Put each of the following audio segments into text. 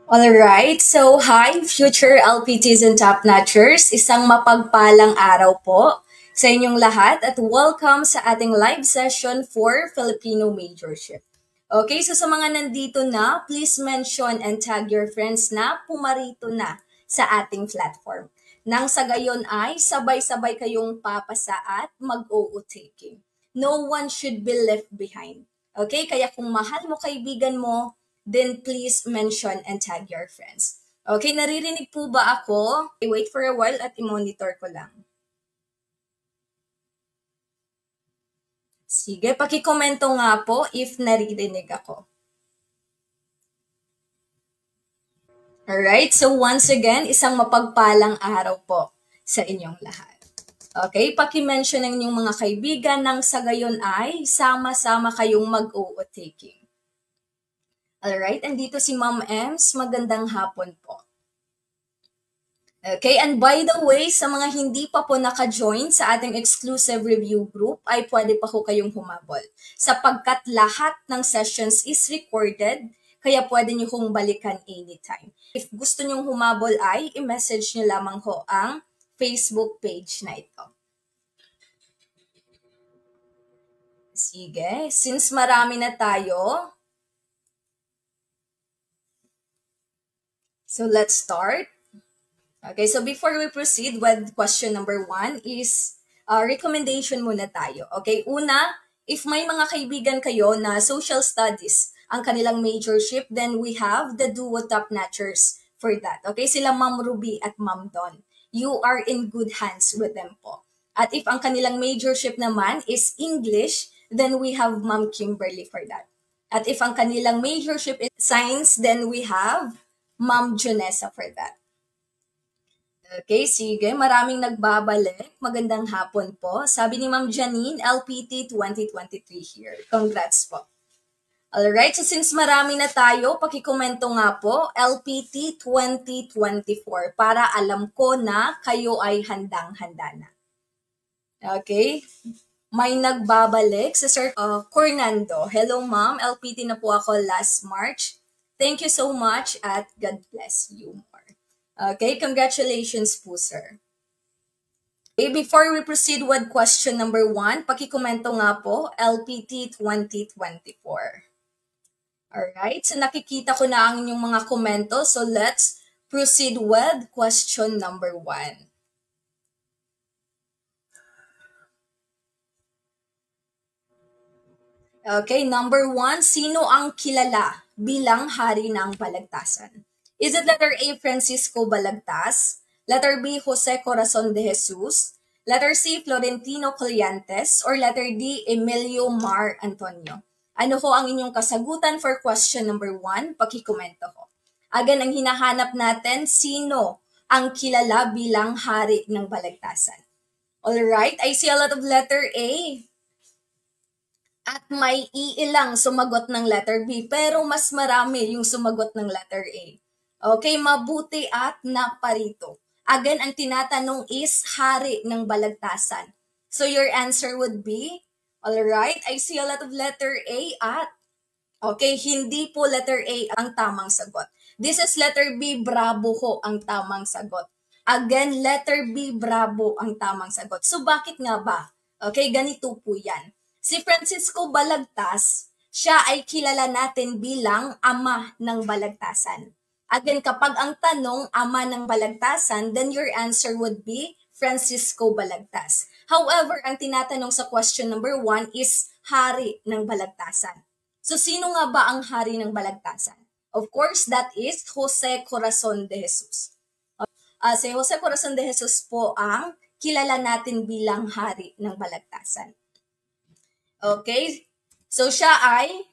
Alright, so hi future LPTs and top notchers. Isang mapagpalang araw po sa inyong lahat at welcome sa ating live session for Filipino Majorship. Okay, so sa mga nandito na, please mention and tag your friends na pumarito na sa ating platform. Nang sa gayon ay sabay-sabay kayong papasa at mag-o-taking. No one should be left behind. Okay, kaya kung mahal mo kaibigan mo, then please mention and tag your friends. Okay, naririnig po ba ako? Wait for a while at i-monitor ko lang. Sige, pakikomento nga po if naririnig ako. Alright, so once again, isang mapagpalang araw po sa inyong lahat. Okay, paki-mention ng inyong mga kaibigan nang sa gayon ay sama-sama kayong mag-o-taking. Alright, andito si Ma'am Ems. Magandang hapon po. Okay, and by the way, sa mga hindi pa po naka-join sa ating exclusive review group, ay pwede pa po kayong humabol. Sapagkat lahat ng sessions is recorded, kaya pwede nyo kong balikan anytime. If gusto nyong humabol ay, i-message nyo lamang ho ang Facebook page na ito. Sige, since marami na tayo, so let's start. Okay, so before we proceed with question number 1 is recommendation muna tayo. Okay, una, if may mga kaibigan kayo na social studies ang kanilang majorship, then we have the duo top notchers for that. Okay, sila Ma'am Ruby at Ma'am Don. You are in good hands with them po. At if ang kanilang majorship naman is English, then we have Ma'am Kimberly for that. At if ang kanilang majorship is science, then we have Ma'am Jonessa for that. Okay, sige. Maraming nagbabalik. Magandang hapon po. Sabi ni Ma'am Janine, LPT 2023 here. Congrats po. Alright, so since marami na tayo, pakikomento nga po, LPT 2024 para alam ko na kayo ay handang-handa na. Okay? May nagbabalik sa Sir Cornando. Hello ma'am, LPT na po ako last March. Thank you so much at God bless you more. Okay, congratulations po sir. Okay, before we proceed with question number 1, pakikomento nga po, LPT 2024. Alright, so nakikita ko na ang inyong mga komento, so let's proceed with question number 1. Okay, number 1, sino ang kilala bilang hari ng Balagtasan? Is it letter A, Francisco Balagtas? Letter B, Jose Corazon de Jesus? Letter C, Florentino Colliantes? Or letter D, Emilio Mar Antonio? Ano ho ang inyong kasagutan for question number 1? Pakikomento ho. Again, ang hinahanap natin, sino ang kilala bilang hari ng Balagtasan? Alright, I see a lot of letter A. At may iilang sumagot ng letter B, pero mas marami yung sumagot ng letter A. Okay, mabuti at naparito. Again, ang tinatanong is hari ng Balagtasan. So your answer would be, alright, I see a lot of letter A at, okay, hindi po letter A ang tamang sagot. This is letter B, bravo ho ang tamang sagot. Again, letter B, bravo ang tamang sagot. So bakit nga ba? Okay, ganito po yan. Si Francisco Balagtas, siya ay kilala natin bilang ama ng Balagtasan. Again, kapag ang tanong, ama ng Balagtasan, then your answer would be Francisco Balagtas. However, ang tinatanong sa question number 1 is hari ng Balagtasan. So, sino nga ba ang hari ng Balagtasan? Of course, that is Jose Corazon de Jesus. Si Jose Corazon de Jesus po ang kilala natin bilang hari ng Balagtasan. Okay? So, siya ay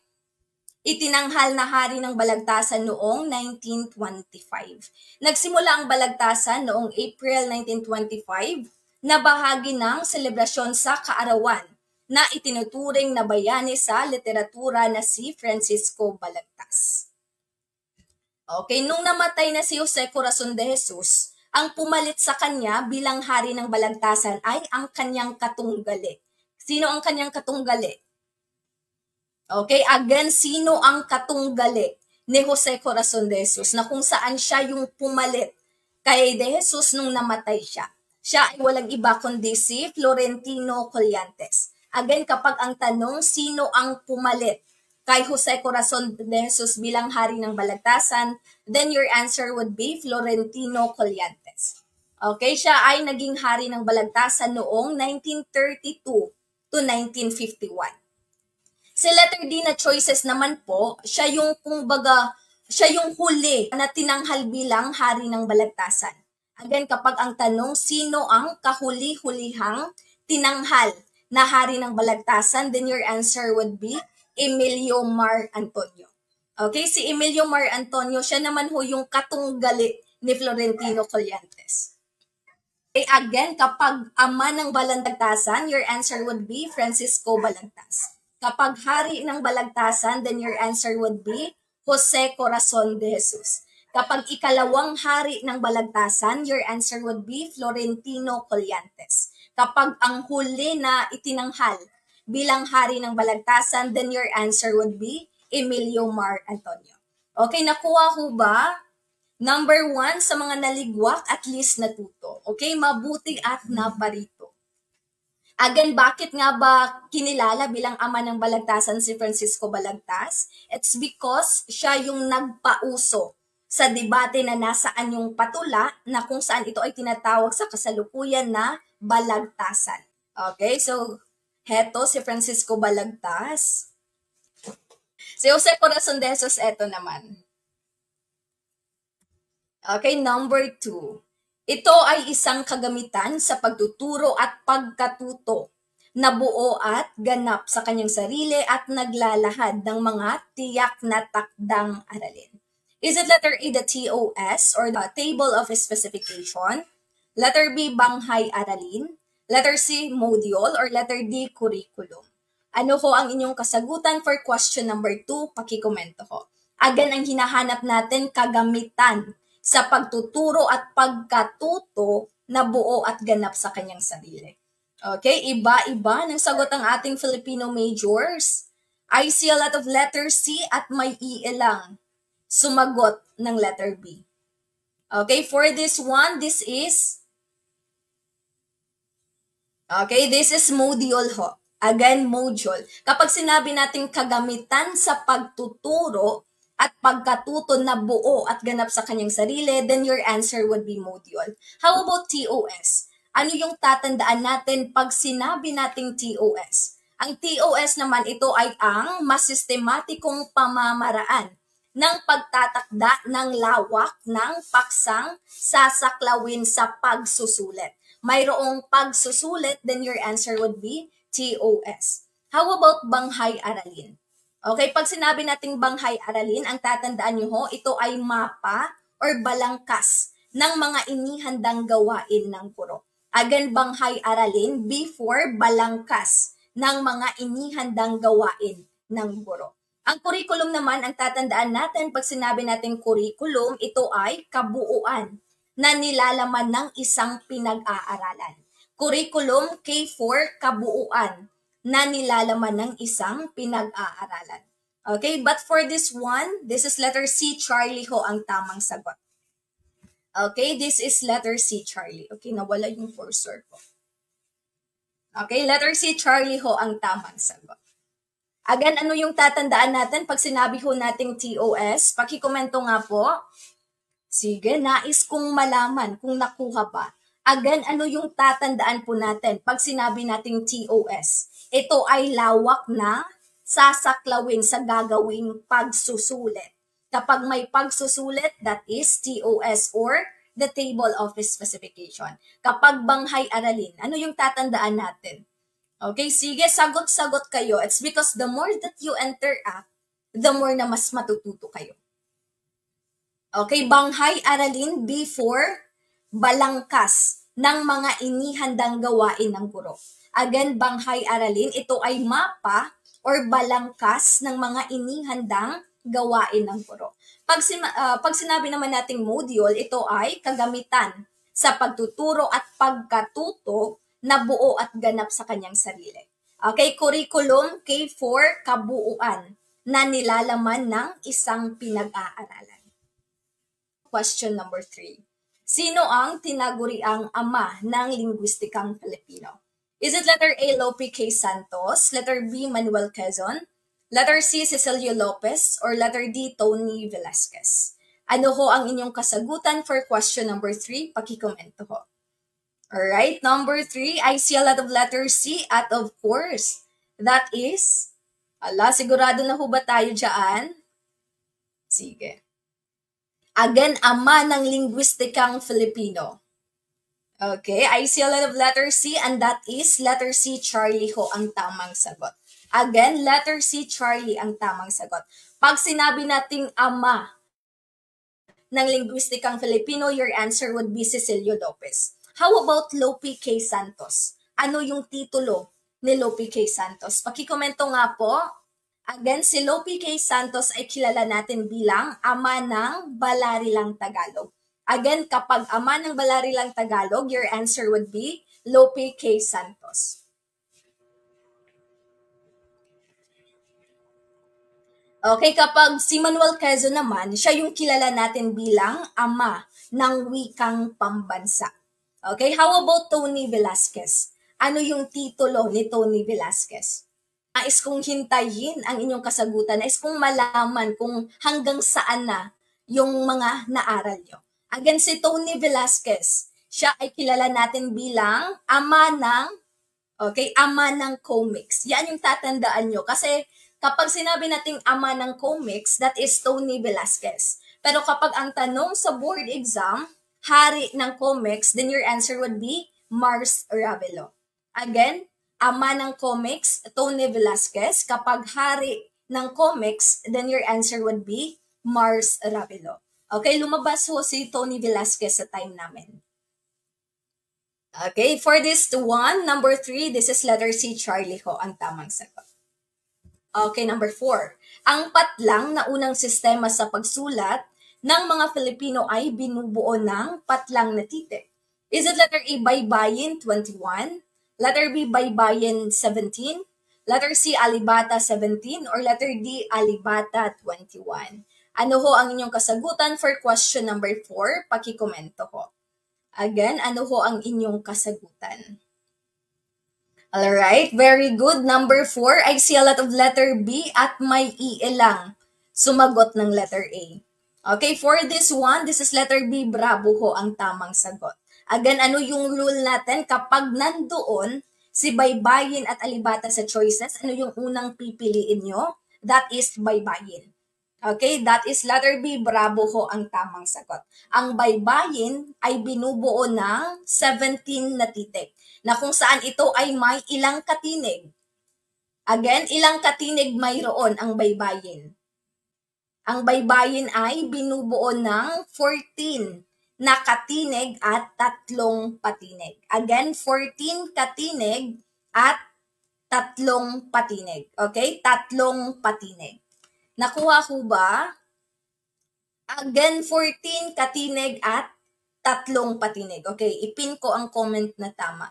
itinanghal na hari ng Balagtasan noong 1925. Nagsimula ang Balagtasan noong April 1925 na bahagi ng selebrasyon sa kaarawan na itinuturing na bayani sa literatura na si Francisco Balagtas. Okay, nung namatay na si Jose Corazon de Jesus, ang pumalit sa kanya bilang hari ng Balagtasan ay ang kanyang katunggali. Sino ang kanyang katunggali? Okay, again, sino ang katunggali? ni Jose Corazon de Jesus na kung saan siya yung pumalit kay de Jesus nung namatay siya. Siya ay walang iba kundi si Florentino Collantes. Again, kapag ang tanong, sino ang pumalit kay Jose Corazon de Jesus bilang hari ng Balagtasan, then your answer would be Florentino Collantes. Okay, siya ay naging hari ng Balagtasan noong 1932 to 1951. Si letter D na choices naman po, siya yung huli na tinanghal bilang hari ng Balagtasan. Again, kapag ang tanong, sino ang kahuli-hulihang tinanghal na hari ng Balagtasan, then your answer would be Emilio Mar Antonio. Okay, si Emilio Mar Antonio, siya naman ho yung katunggali ni Florentino Collantes. Okay, again, kapag ama ng Balagtasan, your answer would be Francisco Balagtas. Kapag hari ng Balagtasan, then your answer would be Jose Corazon de Jesus. Kapag ikalawang hari ng Balagtasan, your answer would be Florentino Collantes. Kapag ang huli na itinanghal bilang hari ng Balagtasan, then your answer would be Emilio Mar Antonio. Okay, nakuha ho ba? Number 1, sa mga naligwak, at least natuto. Okay, mabuti at naparito. Again, bakit nga ba kinilala bilang ama ng Balagtasan si Francisco Balagtas? It's because siya yung nagpauso sa debate na nasaan yung patula na kung saan ito ay tinatawag sa kasalukuyan na balagtasan. Okay, so heto si Francisco Balagtas. Si Jose Corazon de Jesus, eto naman. Okay, number 2. Ito ay isang kagamitan sa pagtuturo at pagkatuto na buo at ganap sa kanyang sarili at naglalahad ng mga tiyak na takdang aralin. Is it letter A, the TOS or the Table of Specification? Letter B, Banghay Aralin? Letter C, Module? Or letter D, Curriculum? Ano ho ang inyong kasagutan for question number 2? Pakikomento ho. Again, ang hinahanap natin, kagamitan sa pagtuturo at pagkatuto na buo at ganap sa kanyang sarili. Okay, iba-iba ng sagot ang ating Filipino majors. I see a lot of letter C at may E lang sumagot ng letter B. Okay, for this one, this is module ho. Again, module. Kapag sinabi natin kagamitan sa pagtuturo at pagkatuto na buo at ganap sa kanyang sarili, then your answer would be module. How about TOS? Ano yung tatandaan natin pag sinabi nating TOS? Ang TOS naman, ito ay ang masistematikong pamamaraan ng pagtatakda ng lawak ng paksang sasaklawin sa pagsusulit. Mayroong pagsusulit, then your answer would be TOS. How about Banghay Aralin? Okay, pag sinabi nating Banghay Aralin, ang tatandaan nyo ho, ito ay mapa or balangkas ng mga inihandang gawain ng guro. Again, Banghay Aralin before balangkas ng mga inihandang gawain ng guro. Ang curriculum naman, ang tatandaan natin pag sinabi nating curriculum, ito ay kabuuan na nilalaman ng isang pinag-aaralan. Curriculum K4, kabuuan na nilalaman ng isang pinag-aaralan. Okay, but for this one, this is letter C, Charlie ho ang tamang sagot. Okay, this is letter C, Charlie. Okay, nawala yung cursor ko. Okay, letter C, Charlie ho ang tamang sagot. Again, ano yung tatandaan natin pag sinabi ho nating TOS? Pakikomento nga po. Sige, nais kong malaman kung nakuha ba. Again, ano yung tatandaan po natin pag sinabi nating TOS? Ito ay lawak na sasaklawin sa gagawing pagsusulit. Kapag may pagsusulit, that is TOS or the Table of Specification. Kapag Banghay Aralin, ano yung tatandaan natin? Okay, sige, sagot-sagot kayo. It's because the more that you interact, the more na mas matututo kayo. Okay, Banghay Aralin before balangkas ng mga inihandang gawain ng guro. Again, Banghay Aralin, ito ay mapa or balangkas ng mga inihandang gawain ng guro. Pag sinabi naman nating module, ito ay kagamitan sa pagtuturo at pagkatuto na buo at ganap sa kanyang sarili. Okay, curriculum K4, kabuuan na nilalaman ng isang pinag-aaralan. Question number 3. Sino ang tinaguriang ama ng lingwistikang Filipino? Is it letter A, Lope K. Santos, letter B, Manuel Quezon, letter C, Cecilio Lopez, or letter D, Tony Velasquez? Ano ho ang inyong kasagutan for question number 3? Pakikomento ho. Alright, number 3, I see a lot of letter C at of course, that is, sigurado na ho ba tayo dyan? Sige. Again, ama ng lingwistikang Filipino. Okay, I see a lot of letter C and that is letter C, Charlie ho ang tamang sagot. Again, letter C, Charlie ang tamang sagot. Pag sinabi nating ama ng lingwistikang Filipino, your answer would be Cecilio Lopez. How about Lope K. Santos? Ano yung titulo ni Lope K. Santos? Pakikomento nga po. Again, si Lope K. Santos ay kilala natin bilang ama ng Balarilang Tagalog. Again, kapag ama ng Balarilang Tagalog, your answer would be Lope K. Santos. Okay, kapag si Manuel Quezon naman, siya yung kilala natin bilang ama ng wikang pambansa. Okay, how about Tony Velasquez? Ano yung titulo ni Tony Velasquez? Nais kong hintayin ang inyong kasagutan, nais kong malaman kung hanggang saan na yung mga naaral nyo. Again, si Tony Velasquez, siya ay kilala natin bilang ama ng comics. Yan yung tatandaan nyo kasi kapag sinabi nating ama ng comics, that is Tony Velasquez. Pero kapag ang tanong sa board exam, hari ng comics, then your answer would be Mars Ravelo. Again, ama ng comics, Tony Velasquez. Kapag hari ng comics, then your answer would be Mars Ravelo. Okay, lumabas ho si Tony Velasquez sa time namin. Okay, for this one, number 3, this is letter C, Charlie ho ang tamang sagot. Okay, number 4. Ang patlang na unang sistema sa pagsulat ng mga Filipino ay binubuo ng patlang na titik. Is it letter A, Baybayin 21, letter B, Baybayin 17, letter C, Alibata 17, or letter D, Alibata 21? Ano ho ang inyong kasagutan for question number 4? Pakikomento ho. Again, ano ho ang inyong kasagutan? Alright, very good. Number 4, I see a lot of letter B at may IE lang. Sumagot ng letter A. Okay, for this one, this is letter B, bravo ho ang tamang sagot. Again, ano yung rule natin? Kapag nandoon si Baybayin at Alibata sa choices, ano yung unang pipiliin nyo? That is Baybayin. Okay, that is letter B, bravo ho ang tamang sagot. Ang Baybayin ay binubuo ng 17 na titik, na kung saan ito ay may ilang katinig. Again, ilang katinig mayroon ang Baybayin? Ang Baybayin ay binubuo ng 14 na katinig at 3 patinig. Again, 14 katinig at 3 patinig. Okay, 3 patinig. Nakuha ko ba? Again, 14 katinig at 3 patinig. Okay, ipin ko ang comment na tama.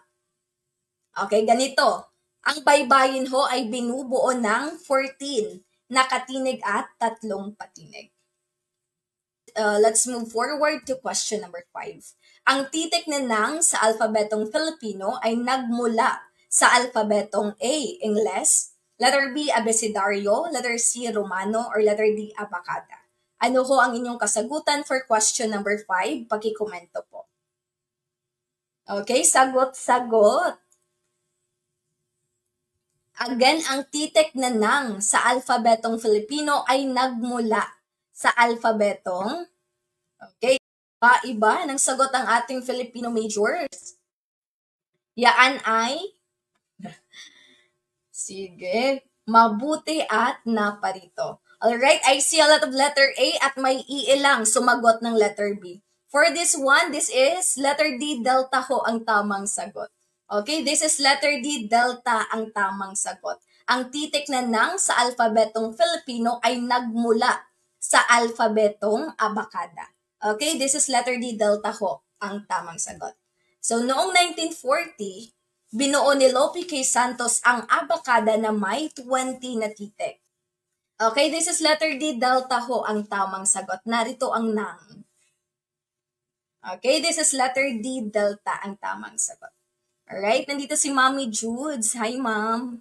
Okay, ganito. Ang Baybayin ho ay binubuo ng 14 na katinig at 3 patinig. Let's move forward to question number 5. Ang titik na nang sa alphabetong Filipino ay nagmula sa alphabetong A, Ingles, letter B, Abecedario, letter C, Romano, or letter D, Abacada. Ano ho ang inyong kasagutan for question number 5? Pakikomento po. Okay, sagot. Again, ang titik na nang sa alphabetong Filipino ay nagmula sa alphabetong, okay, iba ng sagot ang ating Filipino majors. Yaan ay, sige, mabuti at naparito. Alright, I see a lot of letter A at may IE lang sumagot ng letter B. For this one, this is letter D, delta ho ang tamang sagot. Okay, this is letter D, delta ang tamang sagot. Ang titik na nang sa alphabetong Filipino ay nagmula sa alphabetong Abacada. Okay, this is letter D, delta ho ang tamang sagot. So, noong 1940, binuo ni Lope K. Santos ang Abacada na may 20 na titik. Okay, this is letter D, delta ho ang tamang sagot. Narito ang nang. Okay, this is letter D, delta ang tamang sagot. Alright, nandito si Mommy Judes. Hi, Ma'am.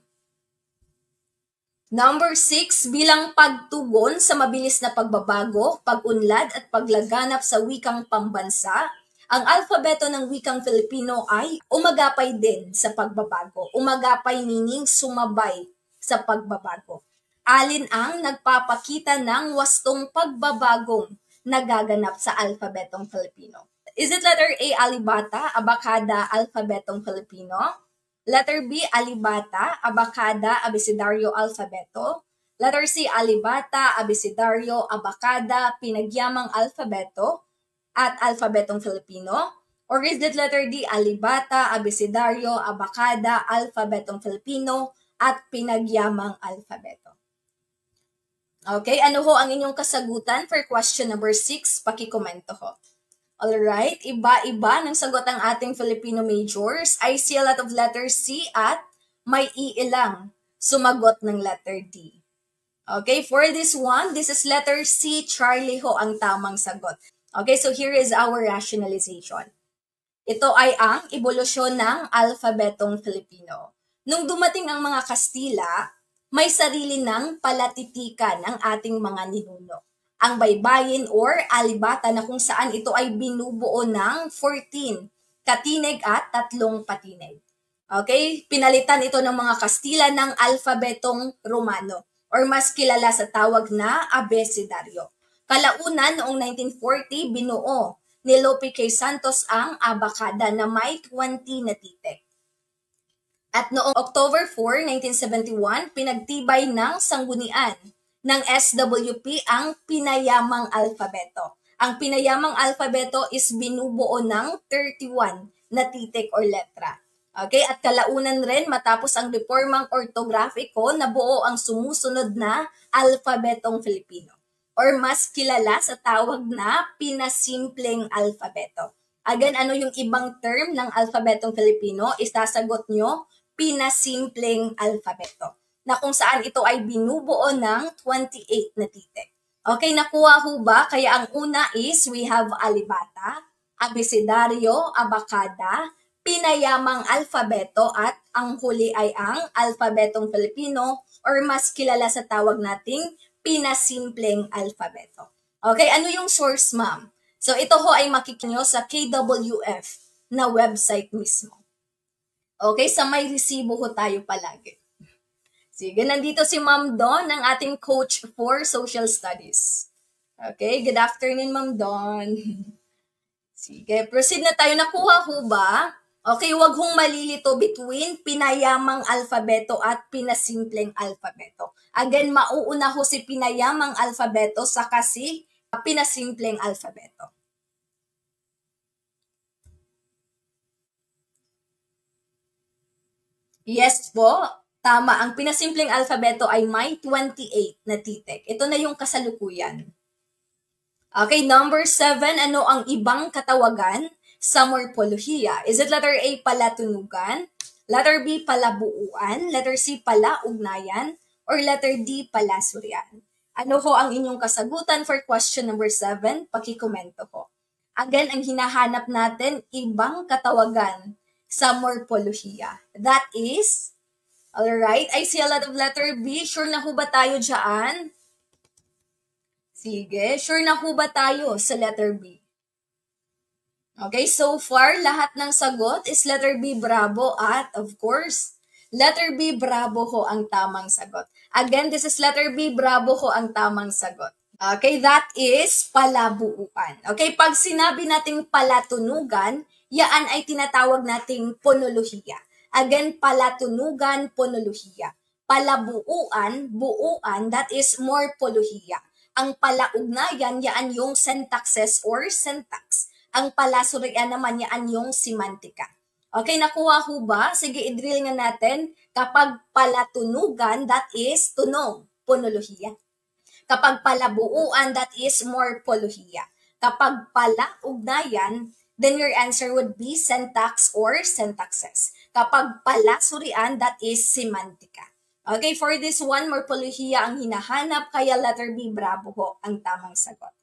Number 6, bilang pagtugon sa mabilis na pagbabago, pag-unlad at paglaganap sa wikang pambansa, ang alfabeto ng wikang Filipino ay umagapay din sa pagbabago. Umagapay meaning sumabay sa pagbabago. Alin ang nagpapakita ng wastong pagbabagong nagaganap sa alfabetong Filipino? Is it letter A, alibata, abakada, alfabetong Filipino? Letter B, alibata, abakada, abecedario, alfabeto. Letter C, alibata, abecedario, abakada, pinagyamang alfabeto at alfabetong Filipino. Or is it letter D, alibata, abecedario, abakada, alfabetong Filipino at pinagyamang alfabeto? Okay, ano ho ang inyong kasagutan for question number 6? Pakikomento ho. Alright, iba-iba ng sagot ang ating Filipino majors. I see a lot of letter C at may iilang sumagot ng letter D. Okay, for this one, this is letter C, Charlie ho ang tamang sagot. Okay, so here is our rationalization. Ito ay ang ebolusyon ng alfabetong Filipino. Nung dumating ang mga Kastila, may sarili ng palatitikan ang ating mga ninuno. Ang baybayin or alibata na kung saan ito ay binubuo ng 14 katinig at 3 patinig. Okay? Pinalitan ito ng mga Kastila ng alfabetong Romano or mas kilala sa tawag na abecedario. Kalaunan noong 1940, binuo ni Lope K. Santos ang abakada na may 20 na titik. At noong October 4, 1971, pinagtibay ng sanggunian ng SWP ang pinayamang alfabeto. Ang pinayamang alfabeto is binubuo ng 31 na titik or letra. Okay, at kalaunan rin matapos ang reformang ortografiko, nabuo ang sumusunod na alfabetong Filipino or mas kilala sa tawag na pinasimpleng alfabeto. Again, ano yung ibang term ng alfabetong Filipino? Isasagot nyo, pinasimpleng alfabeto, na kung saan ito ay binubuo ng 28 na titik. Okay, nakuha ho ba? Kaya ang una is we have alibata, abecedario, abakada, pinayamang alfabeto at ang huli ay ang alfabetong Filipino or mas kilala sa tawag nating pinasimpleng alfabeto. Okay, ano yung source, ma'am? So ito ho ay makikita nyo sa KWF na website mismo. Okay, sa may resibo ho tayo palagi. Sige, nandito si Ma'am Don, ang ating coach for social studies. Okay, good afternoon, Ma'am Don. Sige, proceed na tayo. Nakuha ho ba? Okay, wag hong malilito between pinayamang alfabeto at pinasimpleng alfabeto. Again, mauuna ho si pinayamang alfabeto sa kasi pinasimpleng alfabeto. Yes po. Tama, ang pinasimpleng alfabeto ay may 28 na titik. Ito na yung kasalukuyan. Okay, number 7, ano ang ibang katawagan sa morpolohiya? Is it letter A, palatunugan? Letter B, palabuuan? Letter C, palaugnayan? Or letter D, palasurian? Ano ho ang inyong kasagutan for question number 7? Pakikomento ho. Again, ang hinahanap natin, ibang katawagan sa morpolohiya. That is, alright, I see a lot of letter B. Sure na ho ba tayo dyan? Sige, sure na ho ba tayo sa letter B? Okay, so far, lahat ng sagot is letter B, bravo, at of course, letter B, bravo ho ang tamang sagot. Again, this is letter B, bravo ho ang tamang sagot. Okay, that is palabuuan. Okay, pag sinabi nating palatunugan, yaan ay tinatawag nating ponolohiya. Again, palatunugan, ponolohiya. Palabuuan, buuan, that is morpolohiya. Ang palaugnayan, yaan yung syntaxes or syntax. Ang palasurian naman, yaan yung semantika. Okay, nakuha ho ba? Sige, i-drill nga natin. Kapag palatunugan, that is tunog, ponolohiya. Kapag palabuuan, that is morpolohiya. Kapag palaugnayan, then your answer would be syntax or syntaxes. Kapag palasurian, that is semantika. Okay, for this one, morpolohiya ang hinahanap, kaya letter B, bravo ho, ang tamang sagot.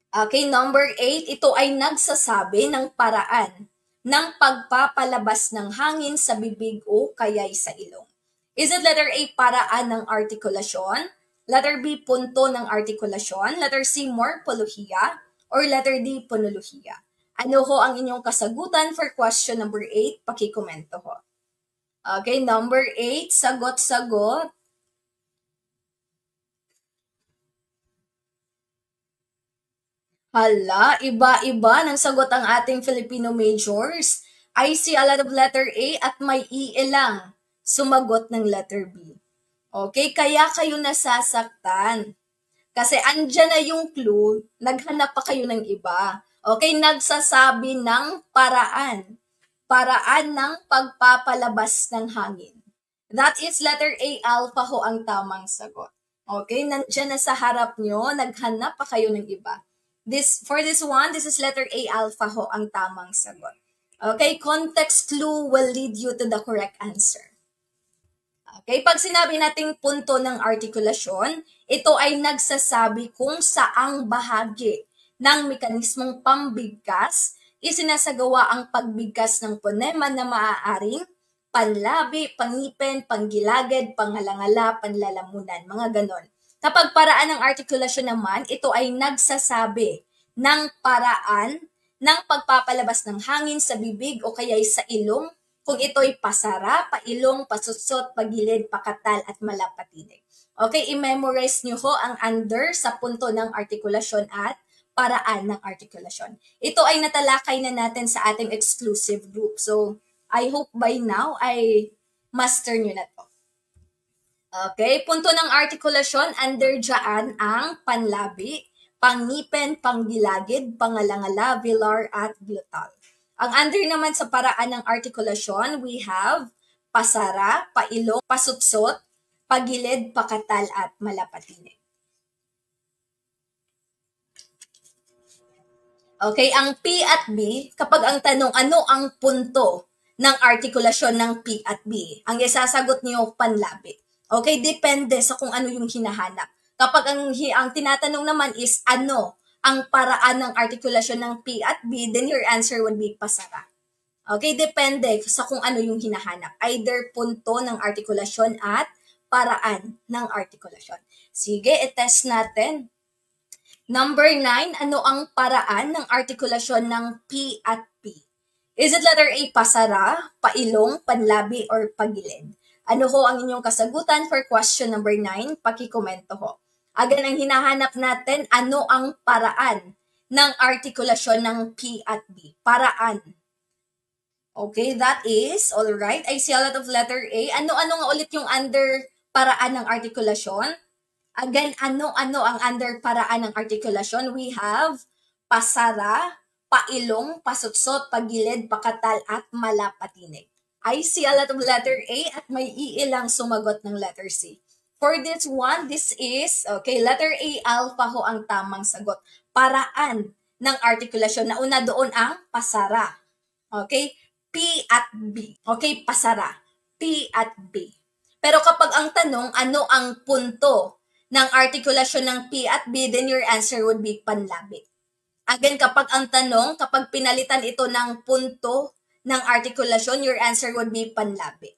Okay, number 8, ito ay nagsasabi ng paraan ng pagpapalabas ng hangin sa bibig o kaya'y sa ilong. Is it letter A, paraan ng artikulasyon? Letter B, punto ng artikulasyon? Letter C, morpolohiya? Or letter D, ponolohiya? Ano ho ang inyong kasagutan for question number 8? Pakikomento ho. Okay, number 8, sagot-sagot. Hala, iba-iba ng sagot ang ating Filipino majors. I see a lot of letter A at may E lang sumagot ng letter B. Okay, kaya kayo nasasaktan. Kasi andyan na yung clue, naghanap pa kayo ng iba. Okay, nagsasabi ng paraan. Paraan ng pagpapalabas ng hangin. That is letter A, alpha ho ang tamang sagot. Okay, nandyan na sa harap nyo, naghanap pa kayo ng iba. For this one, this is letter A, alpha ho ang tamang sagot. Okay, context clue will lead you to the correct answer. Okay, pag sinabi nating punto ng artikulasyon, ito ay nagsasabi kung saang bahagi ng mekanismong pambigkas isinasagawa ang pagbigkas ng ponema na maaaring panlabi, pangipin, panggilagid, panghalangala, panlalamunan, mga ganon. Kapag paraan ng artikulasyon naman, ito ay nagsasabi ng paraan ng pagpapalabas ng hangin sa bibig o kaya'y sa ilong kung ito'y pasara, pailong, pasutsot, pagilid, pakatal, at malapatinig. Okay, i-memorize nyo ho ang under sa punto ng artikulasyon at paraan ng artikulasyon. Ito ay natalakay na natin sa ating exclusive group. So, I hope by now ay master nyo na to. Okay, punto ng artikulasyon, under dyan ang panlabi, pangipin, panggilagid, pangalangala, velar, at glutal. Ang under naman sa paraan ng artikulasyon, we have pasara, pailong, pasutsot, pagilid, pakatal, at malapatinig. Okay, ang P at B, kapag ang tanong ano ang punto ng artikulasyon ng P at B, ang isasagot niyo panlabi. Okay, depende sa kung ano yung hinahanap. Kapag ang tinatanong naman is ano ang paraan ng artikulasyon ng P at B, then your answer would be pasara. Okay, depende sa kung ano yung hinahanap. Either punto ng artikulasyon at paraan ng artikulasyon. Sige, i-test natin. Number 9, ano ang paraan ng artikulasyon ng P at P? Is it letter A, pasara, pailong, panlabi, or pagilid? Ano ho ang inyong kasagutan for question number 9? Pakikomento ho. Again, ang hinahanap natin, ano ang paraan ng artikulasyon ng P at B? Paraan. Okay, that is, alright. I see a lot of letter A. Ano-ano nga ulit yung under paraan ng artikulasyon? Again, ano-ano ang under paraan ng artikulasyon? We have pasara, pailong, pasutsot, pagilid, pakatal, at malapatinig. I see a lot of letter A at may iilang sumagot ng letter C. For this one, this is, okay, letter A, alpha ho ang tamang sagot. Paraan ng artikulasyon. Nauna doon ang pasara. Okay? P at B. Okay, pasara. P at B. Pero kapag ang tanong, ano ang punto ng artikulasyon ng P at B, then your answer would be panlabi. Again, kapag ang tanong, kapag pinalitan ito ng punto ng artikulasyon, your answer would be panlabi.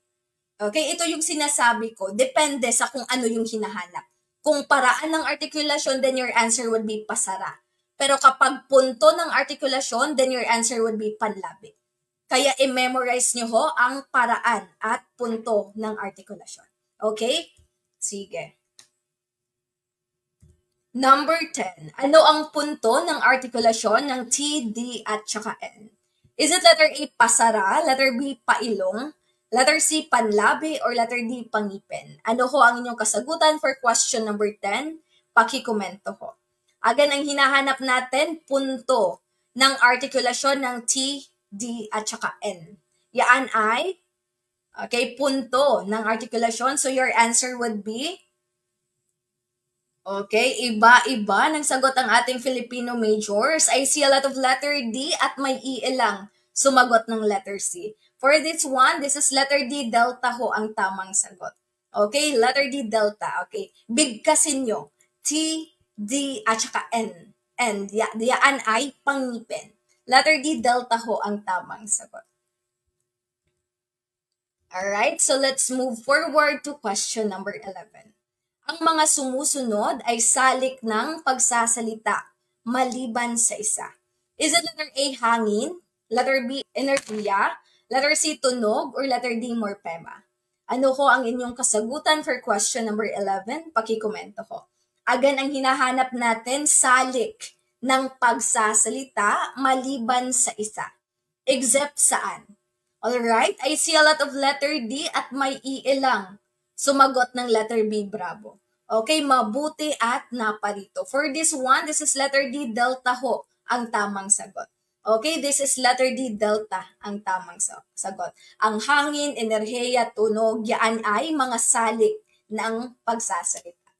Okay, ito yung sinasabi ko, depende sa kung ano yung hinahanap. Kung paraan ng artikulasyon, then your answer would be pasara. Pero kapag punto ng artikulasyon, then your answer would be panlabi. Kaya i-memorize nyo ho ang paraan at punto ng artikulasyon. Okay? Sige. Number 10. Ano ang punto ng artikulasyon ng T, D, at saka N? Is it letter A, pasara, letter B, pailong, letter C, panlabi, or letter D, pangipin? Ano ho ang inyong kasagutan for question number 10? Pakikomento ho. Again, ang hinahanap natin, punto ng artikulasyon ng T, D, at saka N. Yaan ay, okay, punto ng artikulasyon. So your answer would be, okay, iba-iba ng sagot ang ating Filipino majors. I see a lot of letter D at may E lang sumagot ng letter C. For this one, this is letter D, delta ho ang tamang sagot. Okay, letter D, delta. Okay, bigkasin nyo. T, D, at saka N. N, diyaan ay pangipin. Letter D, delta ho ang tamang sagot. Alright, so let's move forward to question number 11. Ang mga sumusunod ay salik ng pagsasalita maliban sa isa. Is it letter A, hangin, letter B, enerhiya, letter C, tunog, or letter D, morpema? Ano ko ang inyong kasagutan for question number 11? Pakikomento ko. Again, ang hinahanap natin, salik ng pagsasalita maliban sa isa. Except saan? Alright, I see a lot of letter D at may IE lang. Sumagot ng letter B, bravo. Okay, mabuti at naparito. For this one, this is letter D, delta ho ang tamang sagot. Okay, this is letter D, delta ang tamang sagot. Ang hangin, enerhiya, tunog, yan ay mga salik ng pagsasalita.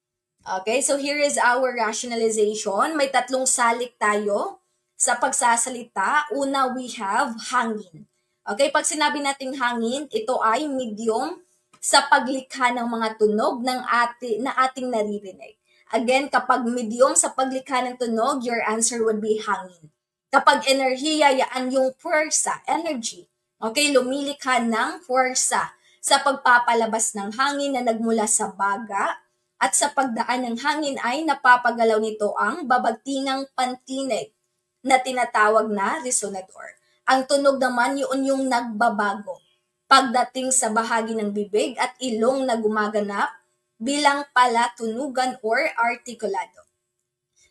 Okay, so here is our rationalization. May tatlong salik tayo sa pagsasalita. Una, we have hangin. Okay, pag sinabi nating hangin, ito ay medium sa paglikha ng mga tunog na ating naririnig. Again, kapag medium sa paglikha ng tunog, your answer would be hangin. Kapag enerhiya, yan yung puwersa, energy. Okay, lumilikha ng puwersa sa pagpapalabas ng hangin na nagmula sa baga at sa pagdaan ng hangin ay napapagalaw nito ang babagtingang pantinig na tinatawag na resonador. Ang tunog naman yun yung nagbabago pagdating sa bahagi ng bibig at ilong na gumaganap bilang palatunugan or artikulado.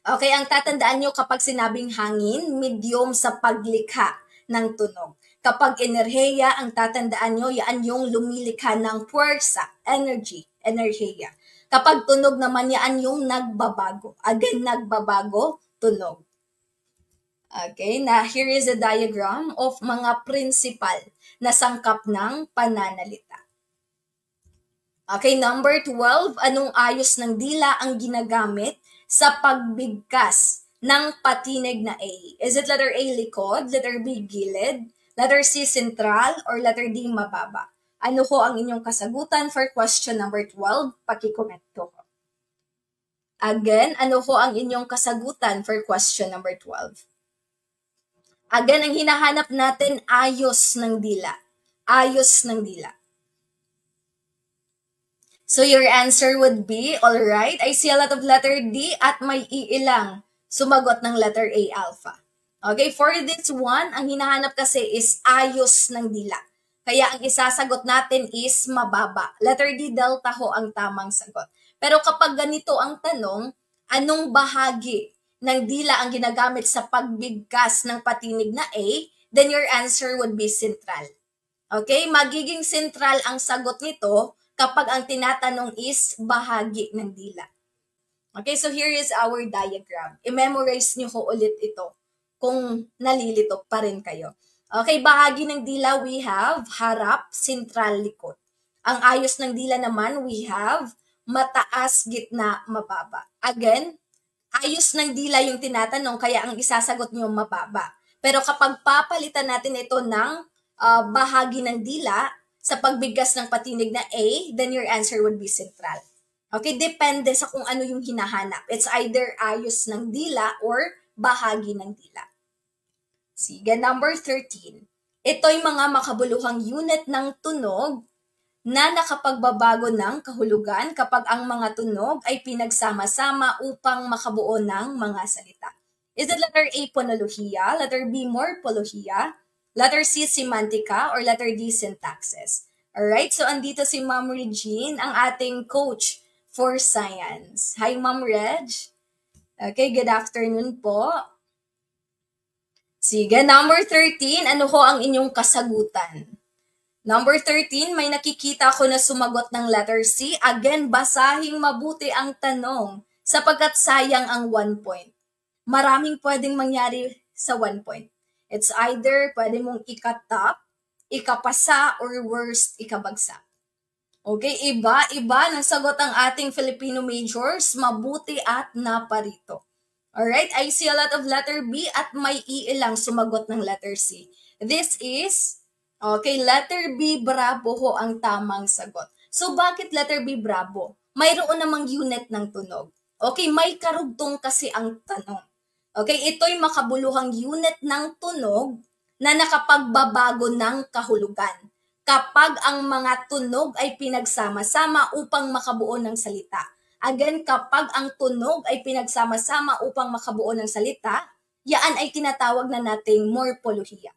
Okay, ang tatandaan nyo kapag sinabing hangin, medium sa paglikha ng tunog. Kapag enerhiya, ang tatandaan nyo, yan yung lumilikha ng puwersa, energy, enerhiya. Kapag tunog naman, yan yung nagbabago. Again, nagbabago, tunog. Okay, na here is a diagram of mga principal na sangkap ng pananalita. Okay, number 12, anong ayos ng dila ang ginagamit sa pagbigkas ng patinig na A? Is it letter A, likod, letter B, gilid, letter C, sentral, or letter D, mababa? Ano ho ang inyong kasagutan for question number 12? Pakikomento ko. Again, ano ho ang inyong kasagutan for question number 12? Again, ang hinahanap natin, ayos ng dila. Ayos ng dila. So your answer would be, alright, I see a lot of letter D at may iilang sumagot ng letter A, alpha. Okay, for this one, ang hinahanap kasi is ayos ng dila. Kaya ang isasagot natin is mababa. Letter D, delta ho ang tamang sagot. Pero kapag ganito ang tanong, anong bahagi ng dila ang ginagamit sa pagbigkas ng patinig na A, then your answer would be central. Okay, magiging central ang sagot nito kapag ang tinatanong is bahagi ng dila. Okay, so here is our diagram. I-memorize nyo ko ulit ito kung nalilito pa rin kayo. Okay, bahagi ng dila we have harap, sentral, likod. Ang ayos ng dila naman we have mataas, gitna, mababa. Again, ayos ng dila yung tinatanong, kaya ang isasagot nyo mababa. Pero kapag papalitan natin ito ng bahagi ng dila sa pagbigkas ng patinig na A, then your answer would be central. Okay, depende sa kung ano yung hinahanap. It's either ayos ng dila or bahagi ng dila. Sige, number 13. Ito'y mga makabuluhang unit ng tunog na nakapagbabago ng kahulugan kapag ang mga tunog ay pinagsama-sama upang makabuo ng mga salita. Is it letter A, phonolohiya, letter B, morpholohiya, letter C, semantika, or letter D, syntaxis? Alright, so andito si Ma'am Regine, ang ating coach for science. Hi, Ma'am Reg. Okay, good afternoon po. Sige, number 13, ano ho ang inyong kasagutan? Number 13, may nakikita ko na sumagot ng letter C. Again, basahing mabuti ang tanong sapagkat sayang ang 1 point. Maraming pwedeng mangyari sa 1 point. It's either pwede mong ikatap, ikapasa, or worst, ikabagsak. Okay, iba ng sagot ang ating Filipino majors, mabuti at naparito. Alright, I see a lot of letter B at may iilang sumagot ng letter C. This is, okay, letter B, bravo ho ang tamang sagot. So, bakit letter B, bravo? Mayroon namang unit ng tunog. Okay, may karugtong kasi ang tanong. Okay, ito'y makabuluhang unit ng tunog na nakapagbabago ng kahulugan kapag ang mga tunog ay pinagsama-sama upang makabuo ng salita. Again, kapag ang tunog ay pinagsama-sama upang makabuo ng salita, yan ay tinatawag na nating morpolohiya.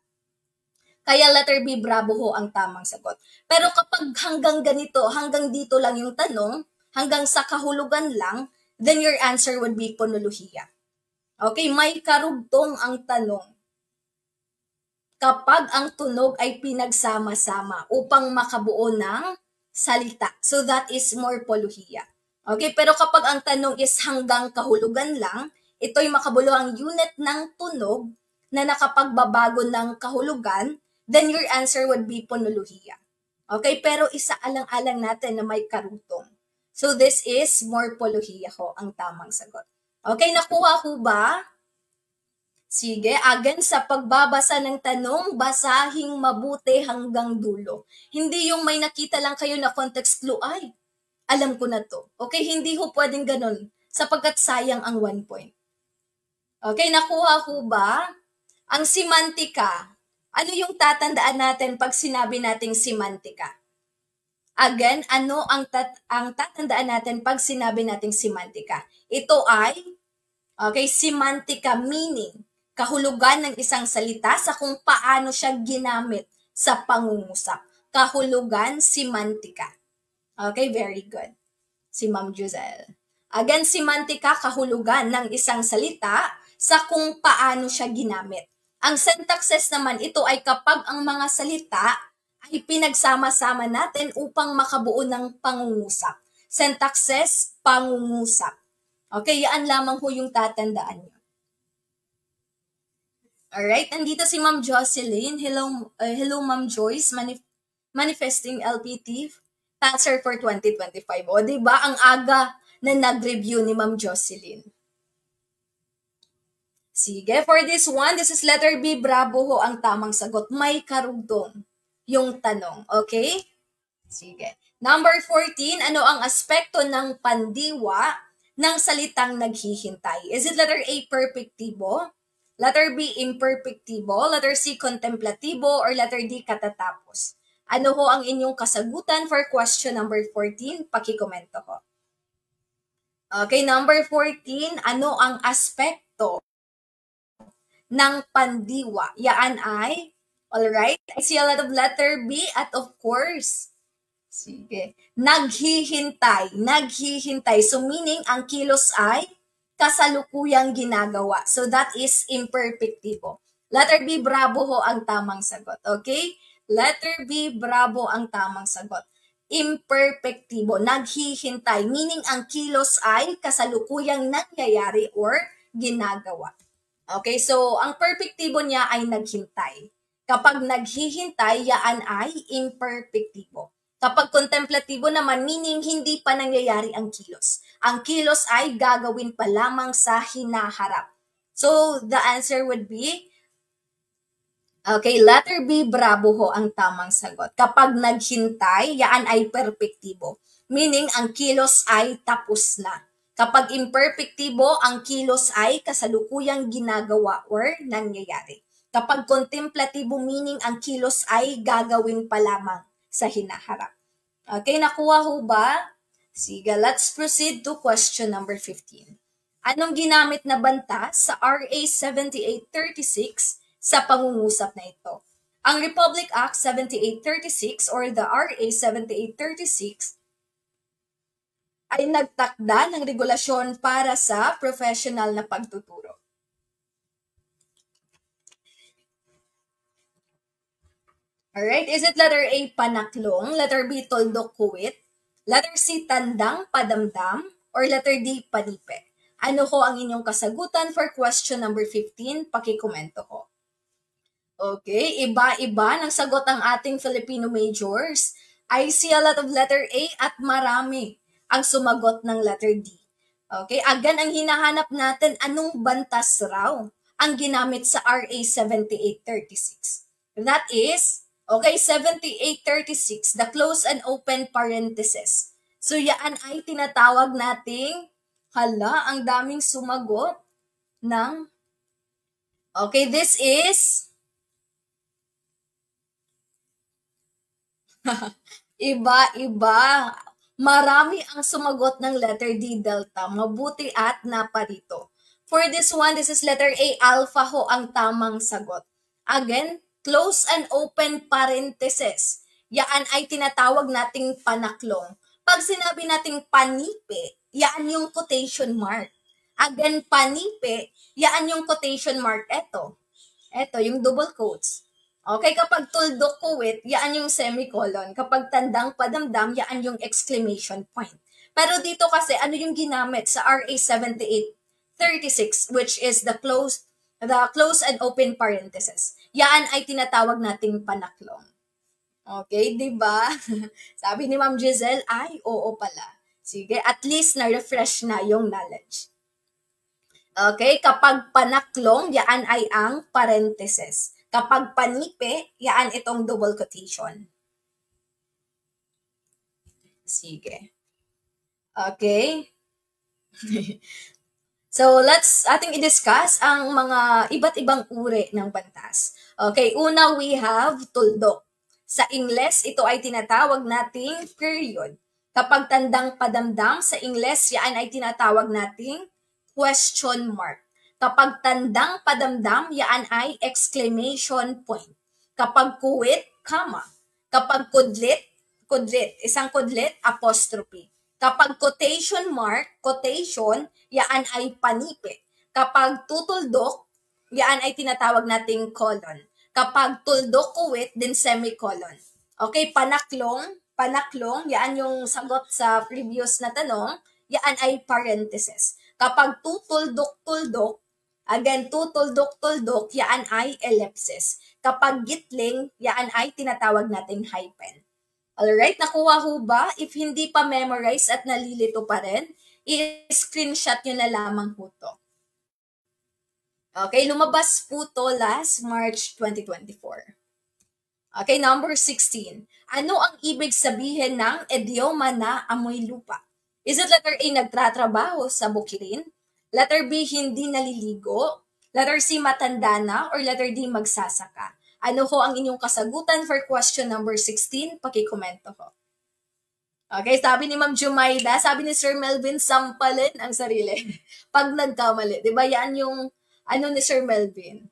Kaya letter B, bravo ho ang tamang sagot. Pero kapag hanggang ganito, hanggang dito lang yung tanong, hanggang sa kahulugan lang, then your answer would be ponolohiya. Okay, may karugtong ang tanong. Kapag ang tunog ay pinagsama-sama upang makabuo ng salita. So that is morpolohiya. Okay, pero kapag ang tanong is hanggang kahulugan lang, ito'y makabuluhang unit ng tunog na nakapagbabago ng kahulugan, then your answer would be ponolohiya. Okay, pero isaalang-alang natin na may karugtong. So this is morpolohiya ho ang tamang sagot. Okay, nakuha ko ba? Sige, again sa pagbabasa ng tanong, basahing mabuti hanggang dulo. Hindi yung may nakita lang kayo na context clue, ay, alam ko na to. Okay, hindi ho pwedeng ganun sapagkat sayang ang 1 point. Okay, nakuha ko ba? Ang semantika, ano yung tatandaan natin pag sinabi nating semantika? Again, ano ang tatandaan natin pag sinabi nating semantika? Ito ay, okay, semantika meaning, kahulugan ng isang salita sa kung paano siya ginamit sa pangungusap. Kahulugan, semantika. Okay, very good. Si Ma'am Giselle. Again, semantika, kahulugan ng isang salita sa kung paano siya ginamit. Ang syntaxes naman, ito ay kapag ang mga salita ay pinagsama-sama natin upang makabuo ng pangungusap. Syntaxes, pangungusap. Okay, yan lamang ho yung tatandaan nyo. Alright, andito si Ma'am Jocelyn. Hello Ma'am Joyce, manifesting LPT, answer for 2025. O, diba? Ang aga na nag-review ni Ma'am Jocelyn. Sige, for this one, this is letter B, bravo ho ang tamang sagot. May karugtong yung tanong, okay? Sige. Number 14, ano ang aspekto ng pandiwa ng salitang naghihintay? Is it letter A, perfectibo? Letter B, imperfectibo? Letter C, contemplatibo? Or letter D, katatapos? Ano ho ang inyong kasagutan for question number 14? Pakikomento ho. Okay, number 14, ano ang aspekto ng pandiwa? Yan ay, alright, I see a lot of letter B at of course, sige, naghihintay. So meaning, ang kilos ay kasalukuyang ginagawa. So that is imperfectibo. Letter B, bravo ho ang tamang sagot. Okay? Letter B, bravo ang tamang sagot. Imperfectibo, naghihintay. Meaning, ang kilos ay kasalukuyang nangyayari or ginagawa. Okay? So, ang perfectibo niya ay naghintay. Kapag naghihintay, yaan ay imperfectibo. Kapag contemplatibo naman, meaning hindi pa nangyayari ang kilos. Ang kilos ay gagawin pa lamang sa hinaharap. So, the answer would be, okay, letter B, bravo ho ang tamang sagot. Kapag naghintay, yan ay perfectibo. Meaning, ang kilos ay tapos na. Kapag imperfectibo, ang kilos ay kasalukuyang ginagawa or nangyayari. Kapag contemplatibo, meaning ang kilos ay gagawin pa lamang sa hinaharap. Okay, nakuha ho ba? Sige, let's proceed to question number 15. Anong ginamit na banta sa RA 7836 sa pangungusap na ito? Ang Republic Act 7836 or the RA 7836 ay nagtakda ng regulasyon para sa professional na pagtuturo. Alright, is it letter A, panaklong, letter B, toldok kuwit, letter C, tandang, padamdam, or letter D, panipe? Ano ho ang inyong kasagutan for question number 15? Pakikomento ko. Okay, iba-iba ng sagot ng ating Filipino majors. I see a lot of letter A at marami ang sumagot ng letter D. Okay, again, ang hinahanap natin, anong bantas raw ang ginamit sa RA 7836. That is, okay, 7836, the close and open parenthesis. So, yan ay tinatawag nating, hala, ang daming sumagot ng, okay, this is, iba-iba. Marami ang sumagot ng letter D, Delta. Mabuti at naparito. For this one, this is letter A, alpha ho ang tamang sagot. Again, close and open parenthesis. Yan ay tinatawag nating panaklong. Pag sinabi nating panipe, yan yung quotation mark. Again, panipe, yan yung quotation mark. Ito, yung double quotes. Okay, kapag tuldok kuwit, yaan yung semicolon. Kapag tandang padamdam, yaan yung exclamation point. Pero dito kasi, ano yung ginamit sa RA 7836, which is the close and open parenthesis. Yaan ay tinatawag nating panaklong. Okay, di ba? Sabi ni Ma'am Giselle, ay, oo pala. Sige, at least na-refresh na yung knowledge. Okay, kapag panaklong, yaan ay ang parenthesis. Kapag panipe, yaan itong double quotation. Sige. Okay. So, let's ating i-discuss ang mga iba't ibang uri ng bantas. Okay, una we have tuldok. Sa Ingles, ito ay tinatawag nating period. Kapag tandang padamdam, sa Ingles, yan ay tinatawag nating question mark. Kapag tandang padamdam, yan ay exclamation point. Kapag kuwit, comma. Kapag kudlit, isang kudlit, apostrophe. Kapag quotation mark, quotation, yan ay panipe. Kapag tutuldok, yan ay tinatawag nating colon. Kapag tuldok kuwit, din semicolon. Okay, panaklong, yan yung sagot sa previous na tanong, yan ay parenthesis. Kapag tutuldok-tuldok, again, tutuldok-tuldok, yan ay ellipsis. Kapag gitling, yan ay tinatawag nating hyphen. Alright, nakuha ho ba? If hindi pa memorize at nalilito pa rin, i-screenshot nyo na lamang po to. Okay, lumabas po to last March 2024. Okay, number 16. Ano ang ibig sabihin ng idioma na amoy lupa? Is it letter A, nagtratrabaho sa bukirin? Letter B, hindi naliligo? Letter C, matanda na? Or letter D, magsasaka? Ano ho ang inyong kasagutan for question number 16? Pakikomento ho. Okay, sabi ni Ma'am Jumaida, sabi ni Sir Melvin, sampalin ang sarili. Pag nagkamali, di ba yan yung ano ni Sir Melvin?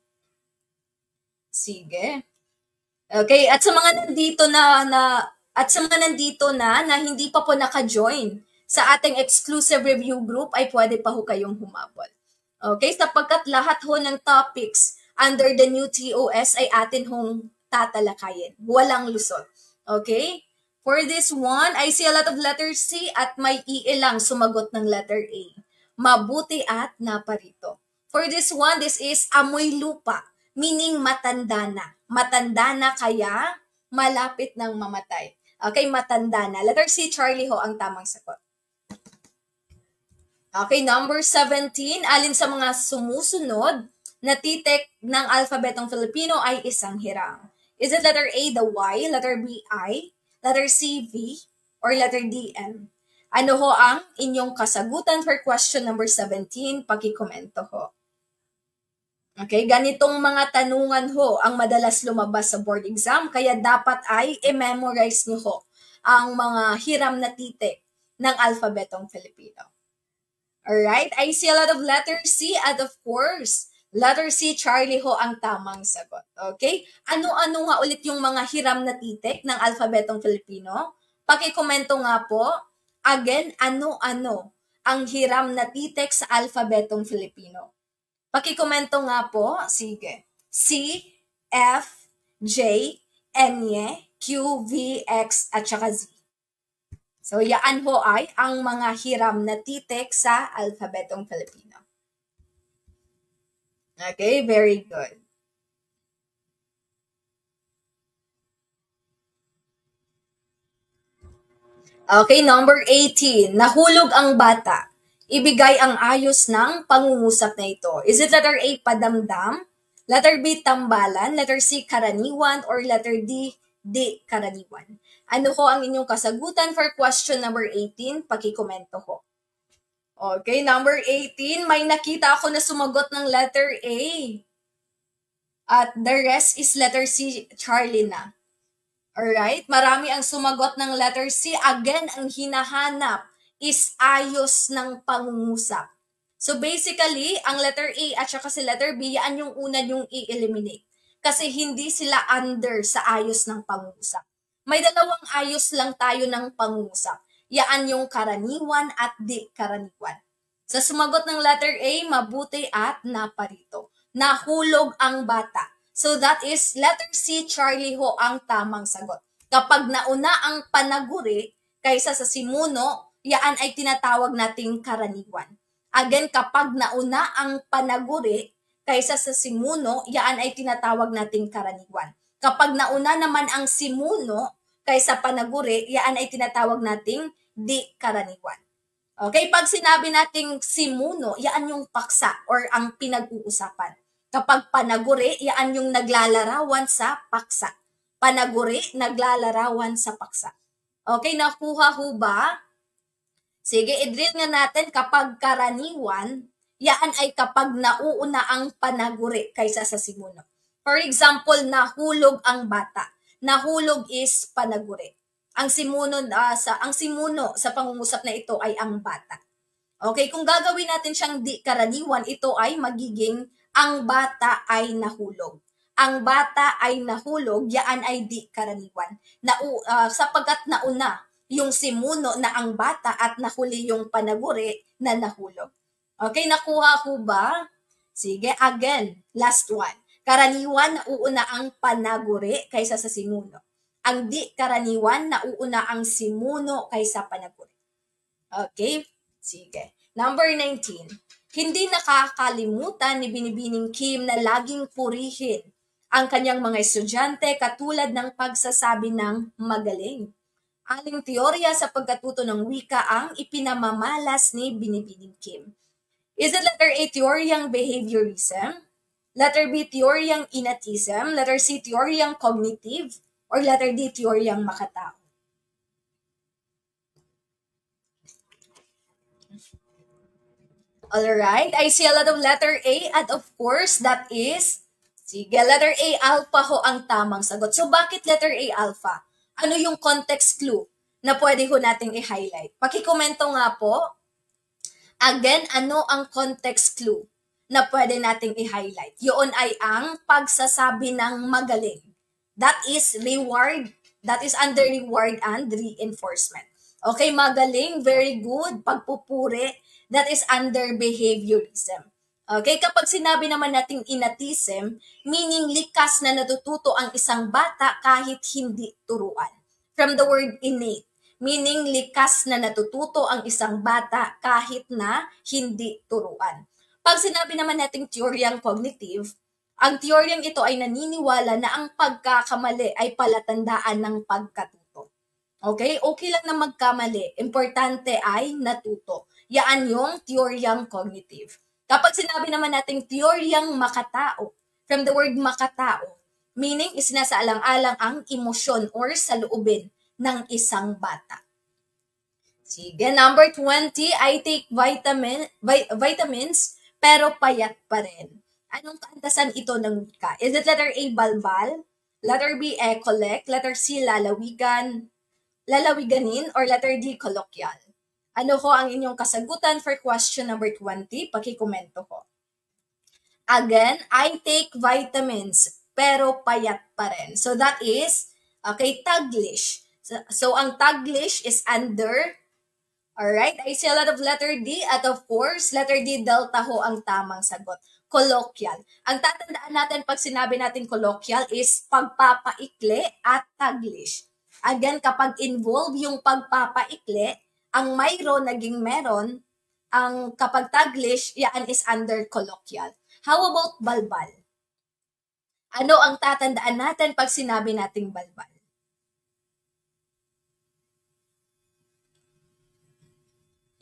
Sige. Okay, at sa mga nandito na hindi pa po naka-join sa ating exclusive review group ay pwede pa ho kayong humabol. Okay, sapagkat lahat ho ng topics under the new TOS ay atin hong tatalakayin. Walang lusot. Okay? For this one, I see a lot of letter C at may IE lang sumagot ng letter A. Mabuti at naparito. For this one, this is amoy lupa, meaning matanda na. Matanda na kaya malapit ng mamatay. Okay, matanda na. Letter C, Charlie ho ang tamang sagot. Okay, number 17, alin sa mga sumusunod na titik ng alphabetong Filipino ay isang hirang? Is it letter A, the Y, letter B, I, letter C, V, or letter D, M? Ano ho ang inyong kasagutan for question number 17? Pakikomento ho. Okay, ganitong mga tanungan ho ang madalas lumabas sa board exam, kaya dapat ay i-memorize nyo ho ang mga hiram na titik ng alphabetong Filipino. Alright, I see a lot of letter C at of course, letter C, Charlie ho ang tamang sagot. Okay? Ano-ano nga ulit yung mga hiram na titik ng alphabetong Filipino? Pakikomento nga po. Again, ano-ano ang hiram na titik sa alphabetong Filipino? Pakikomento nga po. Sige. C, F, J, N, Q, V, X, at saka Z. So, yaan ho ay ang mga hiram na titik sa alphabetong Filipino. Okay, very good. Okay, number 18. Nahulog ang bata. ibigay ang ayos ng pangungusap na ito? Is it letter A, padamdam? Letter B, tambalan? Letter C, karaniwan? Or letter D, di karaniwan? Ano ko ang inyong kasagutan for question number 18? Pakikomento ko. Okay, number 18, may nakita ako na sumagot ng letter A. At the rest is letter C, Charlie na. Alright, marami ang sumagot ng letter C. Again, ang hinahanap is ayos ng pangungusap. So basically, ang letter A at saka si letter B, yan yung una yung i-eliminate. Kasi hindi sila under sa ayos ng pangungusap. May dalawang ayos lang tayo ng pangungusap. Yan yung karaniwan at di karaniwan. Sa sumagot ng letter A, mabuti at naparito. Nahulog ang bata. So that is letter C, Charlie ho, ang tamang sagot. Kapag nauna ang panaguri kaysa sa simuno, yaan ay tinatawag nating karaniwan. Again, kapag nauna ang panaguri kaysa sa simuno, yaan ay tinatawag nating karaniwan. Kapag nauna naman ang simuno kaysa panaguri, yaan ay tinatawag nating di karaniwan. Okay, pag sinabi nating simuno, yaan yung paksa or ang pinag-uusapan. Kapag panaguri, yaan yung naglalarawan sa paksa. Panaguri, naglalarawan sa paksa. Okay, nakuha ho ba? Sige, i-drill nga natin kapag karaniwan, yaan ay kapag nauuna ang panaguri kaysa sa simuno. For example, nahulog ang bata. Nahulog is panaguri. Ang simuno sa pangungusap na ito ay ang bata. Okay, kung gagawin natin siyang di karaniwan, ito ay magiging ang bata ay nahulog. Ang bata ay nahulog, yaan ay di karaniwan. Sapagkat nauna yung simuno na ang bata at nahuli yung panaguri na nahulog. Okay, nakuha ko ba? Sige, again, last one. Karaniwan, nauuna ang panaguri kaysa sa simuno. Ang di karaniwan, nauuna ang simuno kaysa panaguri. Okay, sige. Number 19. Hindi nakakalimutan ni Binibining Kim na laging purihin ang kanyang mga estudyante katulad ng pagsasabi ng magaling. Aling teorya sa pagkatuto ng wika ang ipinamamalas ni Binibining Kim? Is it letter A, teoryang behaviorism? Letter B, teoryang innatism? Letter C, teoryang cognitive? Or letter D, teoryang makatao? Alright, I see a lot of letter A and of course that is, sige, letter A, alpha ho ang tamang sagot. So bakit letter A, alpha? Ano yung context clue na pwede ho nating i-highlight? Pakikomento nga po. Again, ano ang context clue na pwede nating i-highlight? Yun ay ang pagsasabi ng magaling. That is reward. That is under reward and reinforcement. Okay, magaling, very good, pagpupuri, that is under behaviorism. Okay, kapag sinabi naman nating innatism, meaning likas na natututo ang isang bata kahit hindi turuan. From the word innate, meaning likas na natututo ang isang bata kahit na hindi turuan. Pag sinabi naman nating teoryang cognitive, ang teoryang ito ay naniniwala na ang pagkakamali ay palatandaan ng pagkatuto. Okay? Okay lang na magkamali. Importante ay natuto. Yaan yung teoryang cognitive. Kapag sinabi naman nating teoryang makatao, from the word makatao, meaning isinasaalang-alang ang emosyon or saloobin ng isang bata. Sige, number 20, I take vitamins pero payat pa rin. Anong kaantasan ito ng wika? Is it letter A, balbal? Letter B, ecolect? Letter C, lalawiganin? Or letter D, colloquial? Ano ko ang inyong kasagutan for question number 20? Pakikomento ko. Again, I take vitamins pero payat pa rin. So that is, okay, Taglish. So ang Taglish is under. Alright, I see a lot of letter D at of course, letter D, delta ho ang tamang sagot. Colloquial. Ang tatandaan natin pag sinabi natin colloquial is pagpapaikli at Taglish. Again, kapag involve yung pagpapaikli, ang mayroon naging meron, ang kapag Taglish, yan is under colloquial. How about balbal? Ano ang tatandaan natin pag sinabi nating balbal?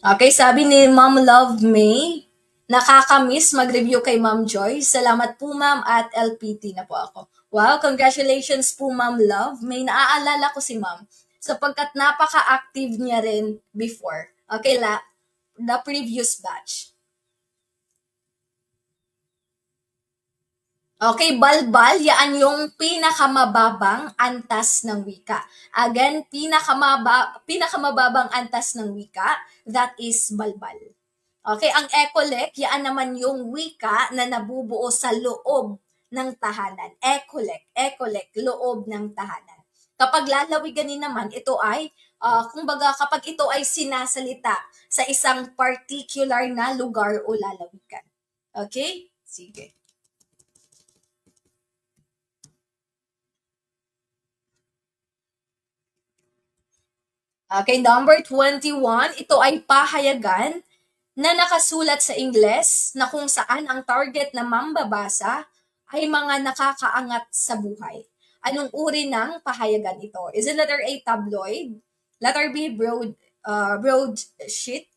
Okay, sabi ni Ma'am Love May, nakakamiss mag-review kay Ma'am Joy. Salamat po ma'am at LPT na po ako. Wow, congratulations po Ma'am Love May. Naaalala ko si ma'am sapagkat napaka-active niya rin before. Okay, the previous batch. Okay, balbal, yan yung pinakamababang antas ng wika. Again, pinakamababang antas ng wika, that is balbal. Okay, ang ekolek, yan naman yung wika na nabubuo sa loob ng tahanan. Ekolek, loob ng tahanan. Kapag lalawiganin naman, ito ay, kumbaga kapag ito ay sinasalita sa isang particular na lugar o lalawigan. Okay? Sige. Okay, number 21, ito ay pahayagan na nakasulat sa Ingles na kung saan ang target na mambabasa ay mga nakakaangat sa buhay. Anong uri ng pahayagan ito? Is it letter A, tabloid? Letter B, broadsheet?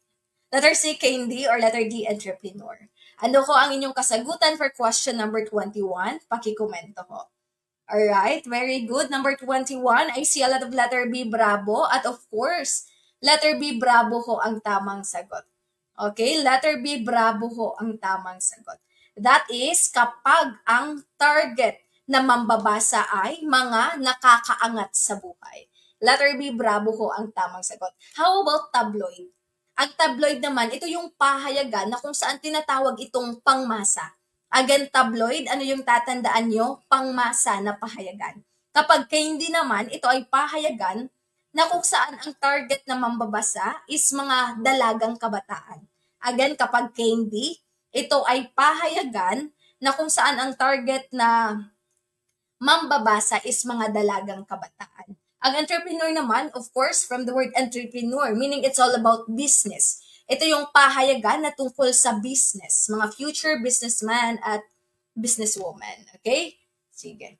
Letter C, candy? Or letter D, entrepreneur? Ano ko ang inyong kasagutan for question number 21? Pakikomento ko. Alright, very good. Number 21, I see a lot of letter B, bravo. At of course, letter B, bravo ho ang tamang sagot. Okay, letter B, bravo ho ang tamang sagot. That is, kapag ang target na mambabasa ay mga nakakaangat sa buhay. Letter B, bravo ho ang tamang sagot. How about tabloid? Ang tabloid naman, ito yung pahayagan na kung saan tinatawag itong pangmasa. Again, tabloid, ano yung tatandaan nyo? Pangmasa na pahayagan. Kapag candy naman, ito ay pahayagan na kung saan ang target na mambabasa is mga dalagang kabataan. Again, kapag candy, ito ay pahayagan na kung saan ang target na mambabasa is mga dalagang kabataan. Ang entrepreneur naman, of course, from the word entrepreneur, meaning it's all about business. Ito yung pahayagan na tungkol sa business, mga future businessman at businesswoman. Okay? Sige.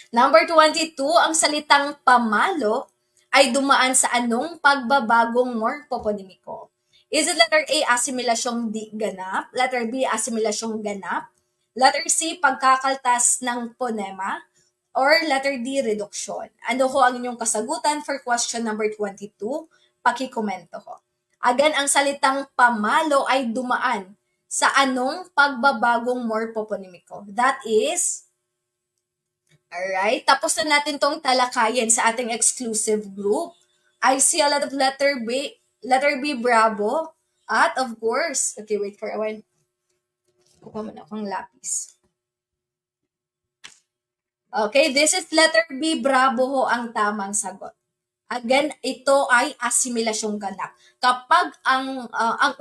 Number 22, ang salitang pamalo ay dumaan sa anong pagbabagong morphoponimiko? Is it letter A, asimilasyong di ganap? Letter B, asimilasyong ganap? Letter C, pagkakaltas ng ponema? Or letter D, reduction? Ano ho ang inyong kasagutan for question number 22? Pakikomento ko. Again, ang salitang pamalo ay dumaan sa anong pagbabagong morphoponimiko? That is, alright, tapos na natin tong talakayin sa ating exclusive group. I see a lot of letter B, bravo, at of course, okay, wait for a while. Kuha mo na akong lapis. Okay, this is letter B, bravo ho ang tamang sagot. Again, ito ay asimilasyong ganap. Kapag ang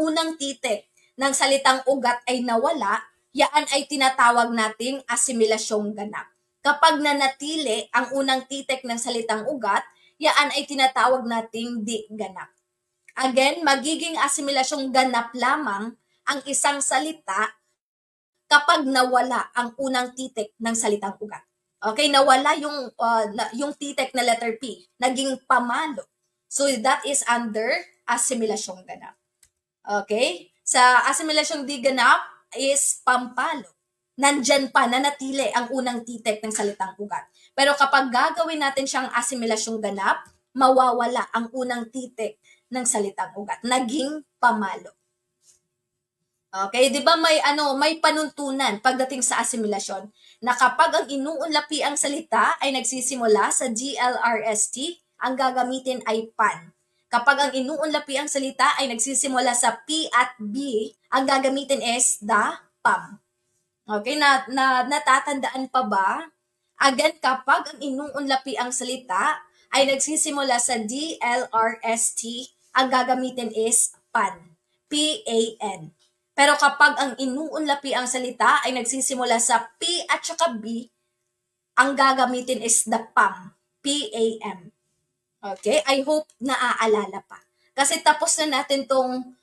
unang titik ng salitang ugat ay nawala, yan ay tinatawag nating asimilasyong ganap. Kapag nanatili ang unang titik ng salitang ugat, yan ay tinatawag nating di ganap. Again, magiging asimilasyong ganap lamang ang isang salita kapag nawala ang unang titik ng salitang ugat. Okay, nawala yung titik na letter P, naging pamalo. So that is under asimilasyong ganap. Okay? Sa asimilasyong di ganap is pampalo. Nandyan pa, nanatili ang unang titik ng salitang ugat. Pero kapag gagawin natin siyang asimilasyong ganap, mawawala ang unang titik ng salitang ugat. Naging pamalo. Okay, 'di ba may panuntunan pagdating sa asimilasyon na kapag ang inuunlapi ang salita ay nagsisimula sa GLRST, ang gagamitin ay pan. Kapag ang inuunlapi ang salita ay nagsisimula sa P at B, ang gagamitin is the, pam. Okay, natatandaan pa ba? Again, kapag ang inuunlapi ang salita ay nagsisimula sa DLRST, ang gagamitin is pan. P-A-N. Pero kapag ang inuunlapi ang salita ay nagsisimula sa P at saka B, ang gagamitin is the PAM. P-A-M. Okay? I hope naaalala pa. Kasi tapos na natin tong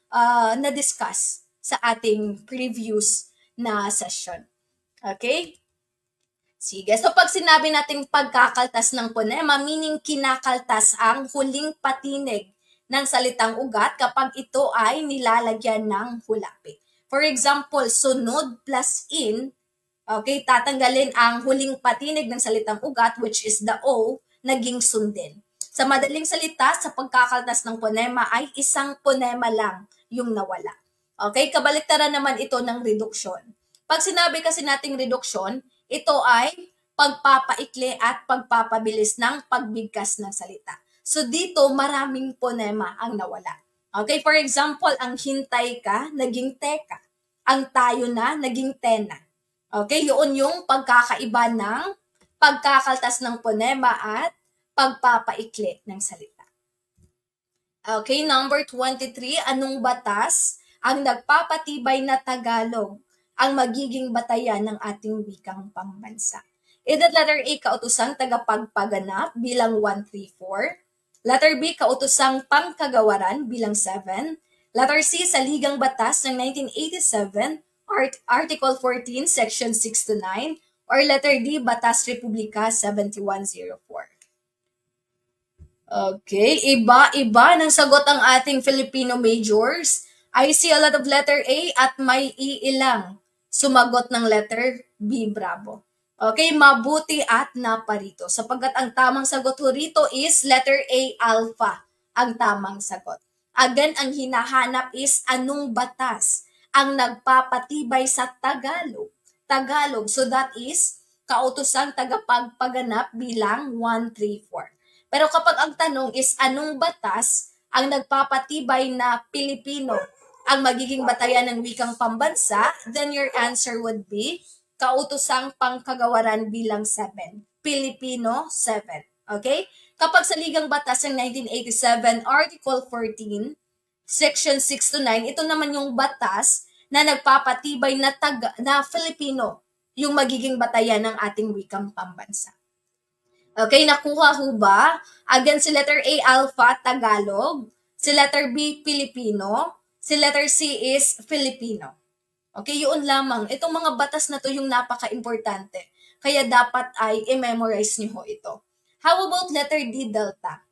na-discuss sa ating previous na session. Okay? Sige. So pag sinabi nating pagkakaltas ng ponema, meaning kinakaltas ang huling patinig ng salitang ugat kapag ito ay nilalagyan ng hulapi. For example, sunod plus in, okay, tatanggalin ang huling patinig ng salitang ugat, which is the O, naging sundin. Sa madaling salita, sa pagkakaltas ng ponema ay isang ponema lang yung nawala. Okay, kabaliktaran naman ito ng reduksyon. Pag sinabi kasi nating reduksyon, ito ay pagpapaikli at pagpapabilis ng pagbigkas ng salita. So dito, maraming ponema ang nawala. Okay, for example, ang hintay ka, naging teka. Ang tayo na, naging tena. Okay, yun yung pagkakaiba ng pagkakaltas ng ponema at pagpapaikli ng salita. Okay, number 23, anong batas ang nagpapatibay na Tagalog ang magiging batayan ng ating wikang pambansa? Is it letter A, kautosang tagapagpaganap bilang 134? Letter B, kautosang pangkagawaran bilang 7? Letter C, saligang batas ng 1987, Article 14, Section 6 to 9? Or letter D, Batas Republika 7104? Okay, iba-iba ng sagot ang ating Filipino majors. I see a lot of letter A at may iilang sumagot ng letter B, bravo. Okay, mabuti at naparito. Sapagkat ang tamang sagot ho rito is letter A, alpha, ang tamang sagot. Again, ang hinahanap is anong batas ang nagpapatibay sa Tagalog. So that is kautosang tagapagpaganap bilang 134. Pero kapag ang tanong is anong batas ang nagpapatibay na Pilipino ang magiging batayan ng wikang pambansa, then your answer would be kautosang pangkagawaran bilang 7. Pilipino 7. Okay? Kapag sa Ligang Batas ng 1987, Article 14, Section 6 to 9, ito naman yung batas na nagpapatibay na Filipino yung magiging batayan ng ating wikang pambansa. Okay, nakuha ho ba? Again, si letter A, alpha, Tagalog. Si letter B, Pilipino. Si letter C is Filipino. Okay, yun lamang. Itong mga batas na to yung napaka-importante. Kaya dapat ay i-memorize niyo ho ito. How about letter D, Delta?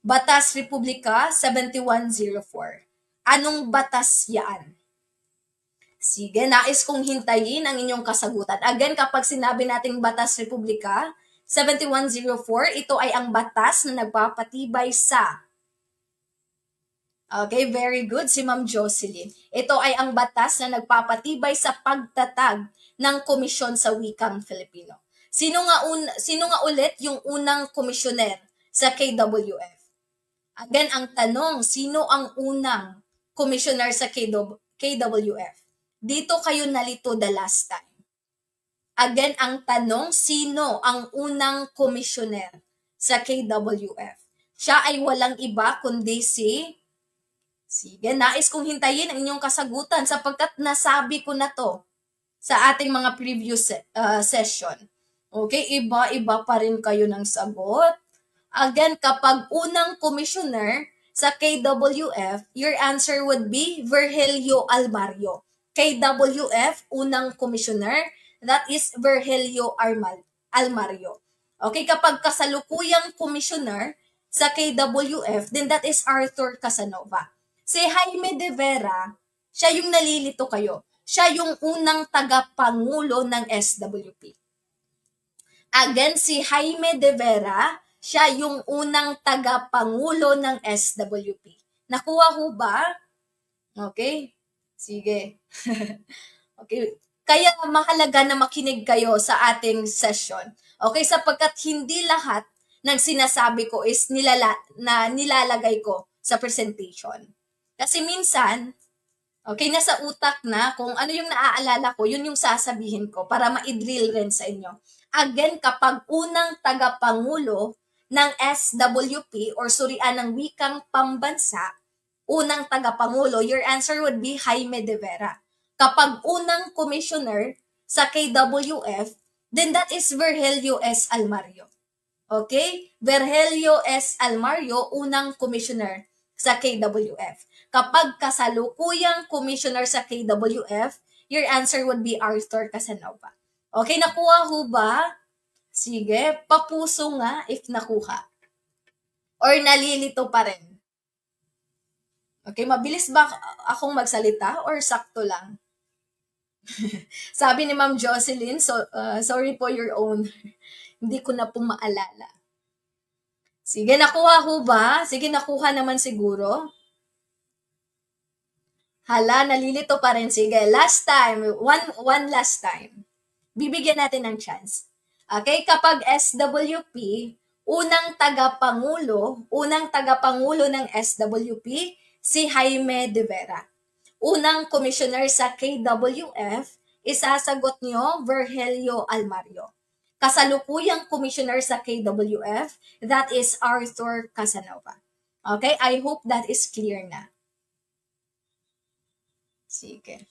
Batas Republika 7104. Anong batas yan? Sige, nais kong hintayin ang inyong kasagutan. Again, kapag sinabi nating Batas Republika 7104, ito ay ang batas na nagpapatibay sa. Okay, very good si Ma'am Jocelyn. Ito ay ang batas na nagpapatibay sa pagtatag ng komisyon sa wikang Filipino. Sino nga ulit yung unang komisyoner sa KWF? Again, ang tanong, sino ang unang komisyoner sa KWF? Dito kayo nalito the last time. Again, ang tanong, sino ang unang komisyoner sa KWF? Siya ay walang iba kundi sige, nais kong hintayin ang inyong kasagutan sapagkat nasabi ko na to sa ating mga previous session. Okay, iba-iba pa rin kayo ng sagot. Again, kapag unang commissioner sa KWF, your answer would be Virgilio Almario. KWF, unang commissioner, that is Virgilio Almario. Okay, kapag kasalukuyang commissioner sa KWF, then that is Arthur Casanova. Si Jaime de Vera, siya yung nalilito kayo. Siya yung unang tagapangulo ng SWP. Again, si Jaime de Vera, siya yung unang tagapangulo ng SWP. Nakuha ho ba? Okay? Sige. Okay. Kaya mahalaga na makinig kayo sa ating session. Okay? Sapagkat hindi lahat ng sinasabi ko is nilalagay ko sa presentation. Kasi minsan, okay, nasa utak na kung ano yung naaalala ko, yun yung sasabihin ko para ma-drill rin sa inyo. Again, kapag unang tagapangulo ng SWP or surian ng wikang pambansa, unang tagapangulo, your answer would be Jaime de Vera. Kapag unang commissioner sa KWF, then that is Virgilio S. Almario. Okay? Virgilio S. Almario, unang commissioner sa KWF. Kapag kasalukuyang commissioner sa KWF, your answer would be Arthur Casanova. Okay, nakuha ho ba? Sige, papuso nga if nakuha. Or nalilito pa rin. Okay, mabilis ba akong magsalita or sakto lang? Sabi ni Ma'am Jocelyn, sorry po your own. Hindi ko na po maalala. Sige, nakuha ho ba? Sige, nakuha naman siguro. Hala, nalilito pa rin. Sige, last time. One last time. Bibigyan natin ng chance. Okay, kapag SWP, unang tagapangulo ng SWP, si Jaime De Vera. Unang commissioner sa KWF, isasagot nyo, Virgilio Almario. Kasalukuyang commissioner sa KWF, that is Arthur Casanova. Okay, I hope that is clear na. Sige.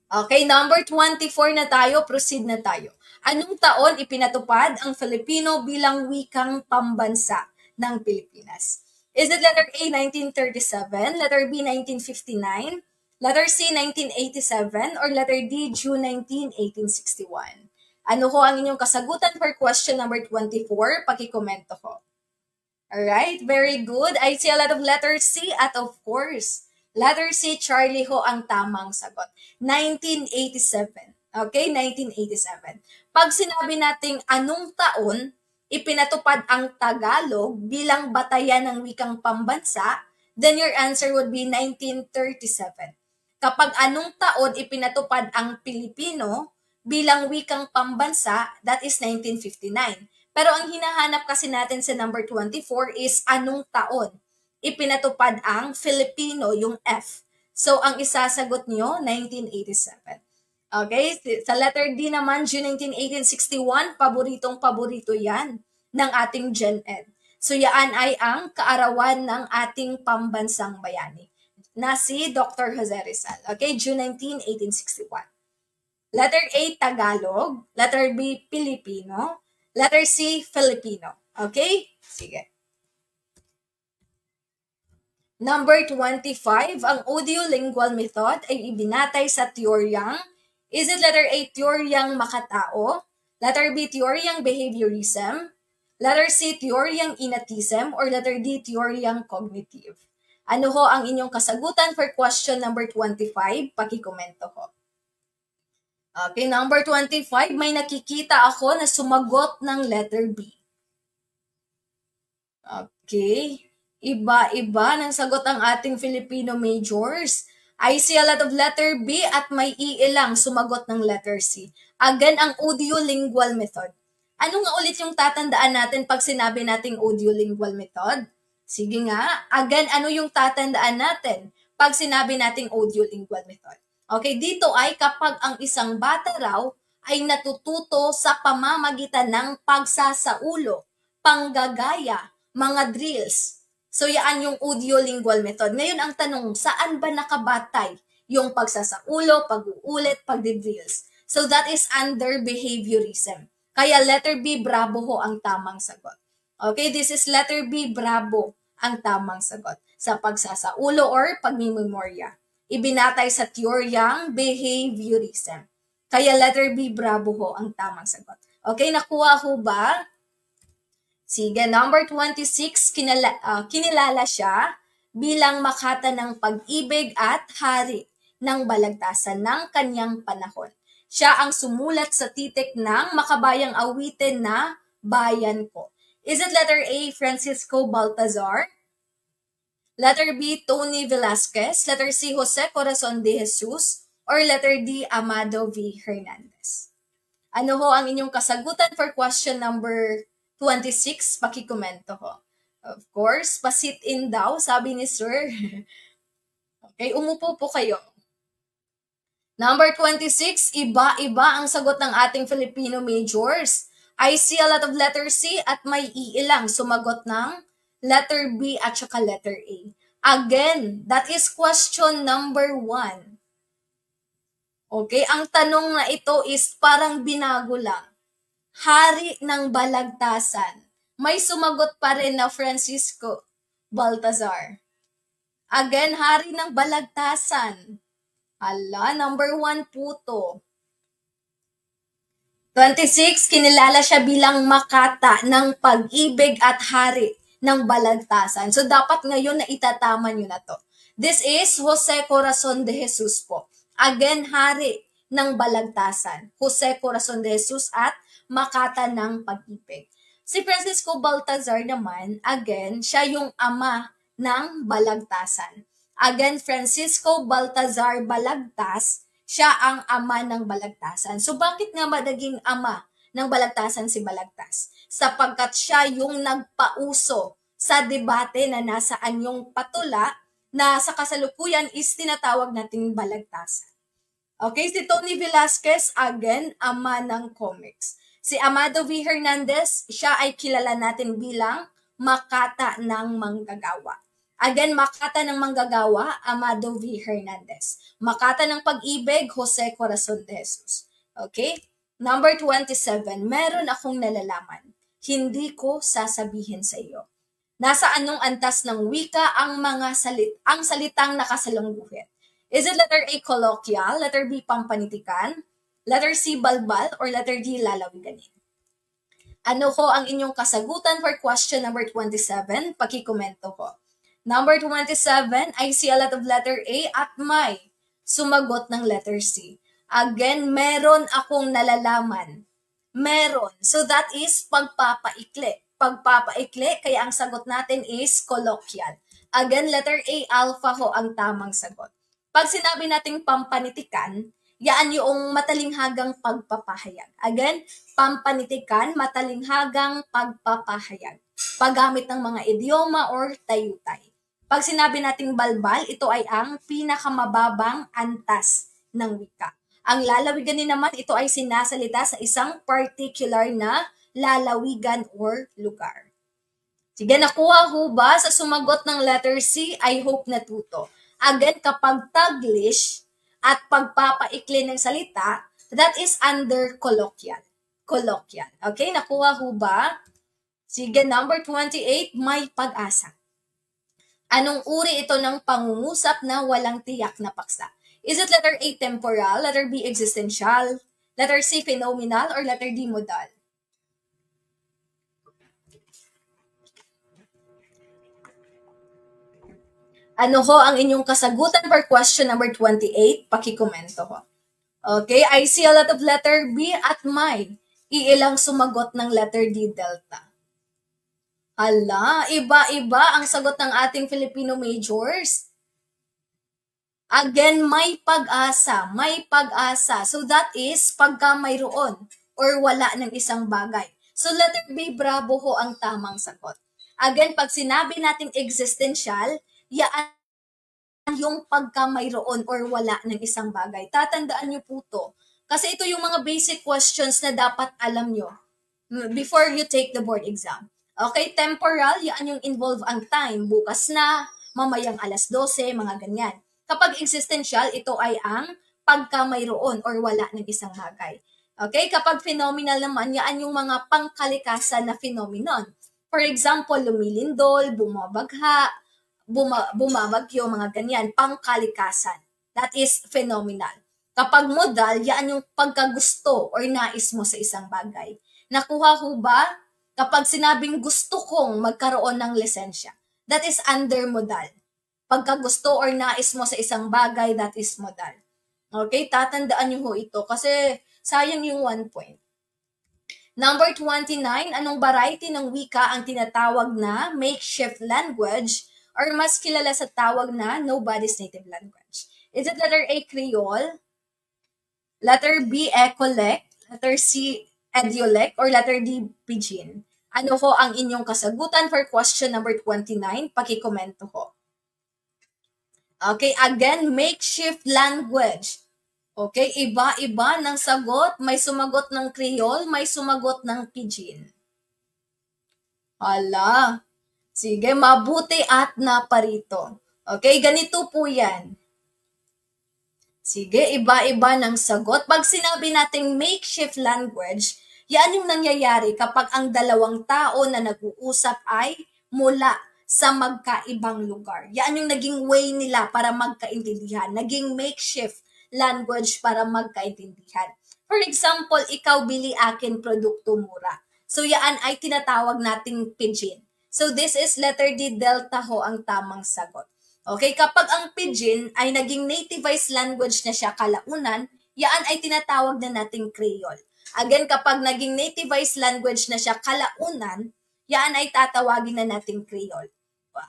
Okay, number 24 na tayo, proceed na tayo. Anong taon ipinatupad ang Filipino bilang wikang pambansa ng Pilipinas? Is it letter A, 1937, letter B, 1959, letter C, 1987, or letter D, June 19, 1861? Ano ho ang inyong kasagutan for question number 24? Pakikomento ho. Alright, very good. I see a lot of letter C at of course, letter C, Charlie ho ang tamang sagot. 1987. Okay, 1987. Pag sinabi nating anong taon ipinatupad ang Tagalog bilang batayan ng wikang pambansa, then your answer would be 1937. Kapag anong taon ipinatupad ang Pilipino bilang wikang pambansa, that is 1959. Pero ang hinahanap kasi natin sa number 24 is anong taon ipinatupad ang Filipino, yung F. So, ang isasagot nyo, 1987. Okay? Sa letter D naman, June 19, 1861, paboritong-paborito yan ng ating Gen Ed. So, yan ay ang kaarawan ng ating pambansang bayani na si Dr. Jose Rizal. Okay? June 19, 1861. Letter A, Tagalog. Letter B, Pilipino. Letter C, Filipino. Okay? Sige. Number 25, ang audiolingual method ay ibinatay sa teoryang, is it letter A, teoryang makatao? Letter B, teoryang behaviorism? Letter C, teoryang innatism? Or letter D, teoryang cognitive? Ano ho ang inyong kasagutan for question number 25? Pakikomento ho. Okay, number 25, may nakikita ako na sumagot ng letter B. Okay. Iba-iba ng sagot ang ating Filipino majors. I see a lot of letter B at may iilang sumagot ng letter C. Again, ang audiolingual method. Ano nga ulit yung tatandaan natin pag sinabi nating audiolingual method? Sige nga, again, ano yung tatandaan natin pag sinabi nating audiolingual method? Okay, dito ay kapag ang isang bata raw ay natututo sa pamamagitan ng pagsasaulo, panggagaya, mga drills. So, yan yung audiolingual method. Ngayon, ang tanong, saan ba nakabatay yung pagsasaulo, pag-uulit, pagdidrills? So, that is under behaviorism. Kaya letter B, bravo ho ang tamang sagot. Okay, this is letter B, bravo ang tamang sagot sa pagsasaulo or pagmimemorya. Ibinatay sa teoryang behaviorism. Kaya letter B, bravo ho ang tamang sagot. Okay, nakuha ho ba? Sige, number 26, kinilala siya bilang makata ng pag-ibig at hari ng balagtasan ng kanyang panahon. Siya ang sumulat sa titik ng makabayang awitin na Bayan Ko. Is it letter A, Francisco Baltazar? Letter B, Tony Velasquez. Letter C, Jose Corazon de Jesus. Or letter D, Amado V. Hernandez. Ano ho ang inyong kasagutan for question number 26? Pakikomento ho. Of course, pa-sit in daw, sabi ni Sir. Okay, umupo po kayo. Number 26, iba-iba ang sagot ng ating Filipino majors. I see a lot of letter C at may iilang sumagot ng letter B at saka letter A. Again, that is question number 1. Okay, ang tanong na ito is parang binago lang. Hari ng balagtasan. May sumagot pa rin na Francisco Baltazar. Again, hari ng balagtasan. Hala, number 1 po to. 26, kinilala siya bilang makata ng pag-ibig at hari ng balagtasan. So, dapat ngayon na itatama nyo na to. This is Jose Corazon de Jesus po. Again, hari ng Balagtasan. Jose Corazon de Jesus at Makata ng Pag-ibig. Si Francisco Baltazar naman, again, siya yung ama ng Balagtasan. Again, Francisco Baltazar Balagtas, siya ang ama ng Balagtasan. So bakit nga ba naging ama ng Balagtasan si Balagtas? Sapagkat siya yung nagpauso sa debate na nasaan yung patula na sa kasalukuyan is tinatawag nating Balagtasan. Okay, si Tony Velasquez, again, ama ng comics. Si Amado V. Hernandez, siya ay kilala natin bilang Makata ng Manggagawa. Again, Makata ng Manggagawa, Amado V. Hernandez. Makata ng Pag-ibig, Jose Corazon de Jesus. Okay? Number 27, meron akong nalalaman. Hindi ko sasabihin sa iyo. Nasa anong antas ng wika ang mga salitang nakasalungguhit? Is it letter A, colloquial, letter B, pampanitikan, letter C, balbal, or letter D, lalawiganin? Ano ko ang inyong kasagutan for question number 27? Pakikomento ko. Number 27, I see a lot of letter A at may sumagot ng letter C. Again, meron akong nalalaman. Meron. So that is pagpapaikli. Pagpapaikli, kaya ang sagot natin is colloquial. Again, letter A, alpha ho ang tamang sagot. Pag sinabi nating pampanitikan, yaan yung matalinghagang pagpapahayag. Again, pampanitikan, matalinghagang pagpapahayag. Paggamit ng mga idioma or tayutay. Pag sinabi nating balbal, ito ay ang pinakamababang antas ng wika. Ang lalawiganin naman, ito ay sinasalita sa isang particular na lalawigan or lugar. Sige, nakuha ho ba sa sumagot ng letter C? I hope natuto. Again, kapag Taglish at pagpapaikli ng salita, that is under colloquial. Colloquial. Okay, nakuha ho ba? Sige, number 28, may pag-asa. Anong uri ito ng pangungusap na walang tiyak na paksa? Is it letter A, temporal, letter B, existential, letter C, phenomenal, or letter D, modal? Ano ho ang inyong kasagutan for question number 28? Pakikomento ho. Okay, I see a lot of letter B at may. Iilang sumagot ng letter D, delta. Ala, iba-iba ang sagot ng ating Filipino majors. Again, may pag-asa, may pag-asa. So that is pagka mayroon or wala ng isang bagay. So letter B, bravo ho ang tamang sagot. Again, pag sinabi nating existential, yaan yung pagka mayroon or wala ng isang bagay. Tatandaan nyo po to. Kasi ito yung mga basic questions na dapat alam nyo before you take the board exam. Okay, temporal, yan yung involve ang time. Bukas na, mamayang alas 12, mga ganyan. Kapag existential, ito ay ang pagka mayroon or wala ng isang bagay. Okay, kapag phenomenal naman, yan yung mga pangkalikasan na phenomenon. For example, lumilindol, bumabagha, bumabagyo, mga ganyan, pangkalikasan. That is phenomenal. Kapag modal, yan yung pagkagusto or nais mo sa isang bagay. Nakuha ho ba? Kapag sinabing gusto kong magkaroon ng lisensya, that is under modal. Pagkagusto or nais mo sa isang bagay, that is modal. Okay, tatandaan nyo ho ito kasi sayang yung 1 point. Number 29, anong variety ng wika ang tinatawag na makeshift language or mas kilala sa tawag na nobody's native language? Is it letter A, Creole, letter B, Ecolec, letter C, Ediolec, or letter D, Pidgin? Ano ho ang inyong kasagutan for question number 29? Pakikomento ho. Okay, again, makeshift language. Okay, iba-iba ng sagot. May sumagot ng Creole, may sumagot ng Pidgin. Hala. Sige, mabuti at naparito. Okay, ganito po yan. Sige, iba-iba ng sagot. Pag sinabi nating makeshift language, yan yung nangyayari kapag ang dalawang tao na nag-uusap ay mula sa magkaibang lugar. Yan yung naging way nila para magkaintindihan. Naging makeshift language para magkaintindihan. For example, ikaw bili akin produkto mura. So yan ay tinatawag nating pidgin. So this is letter D, delta ho ang tamang sagot. Okay, kapag ang pidgin ay naging nativized language na siya kalaunan, yan ay tinatawag na nating Creole. Again, kapag naging nativized language na siya kalaunan, yan ay tatawagin na nating Creole.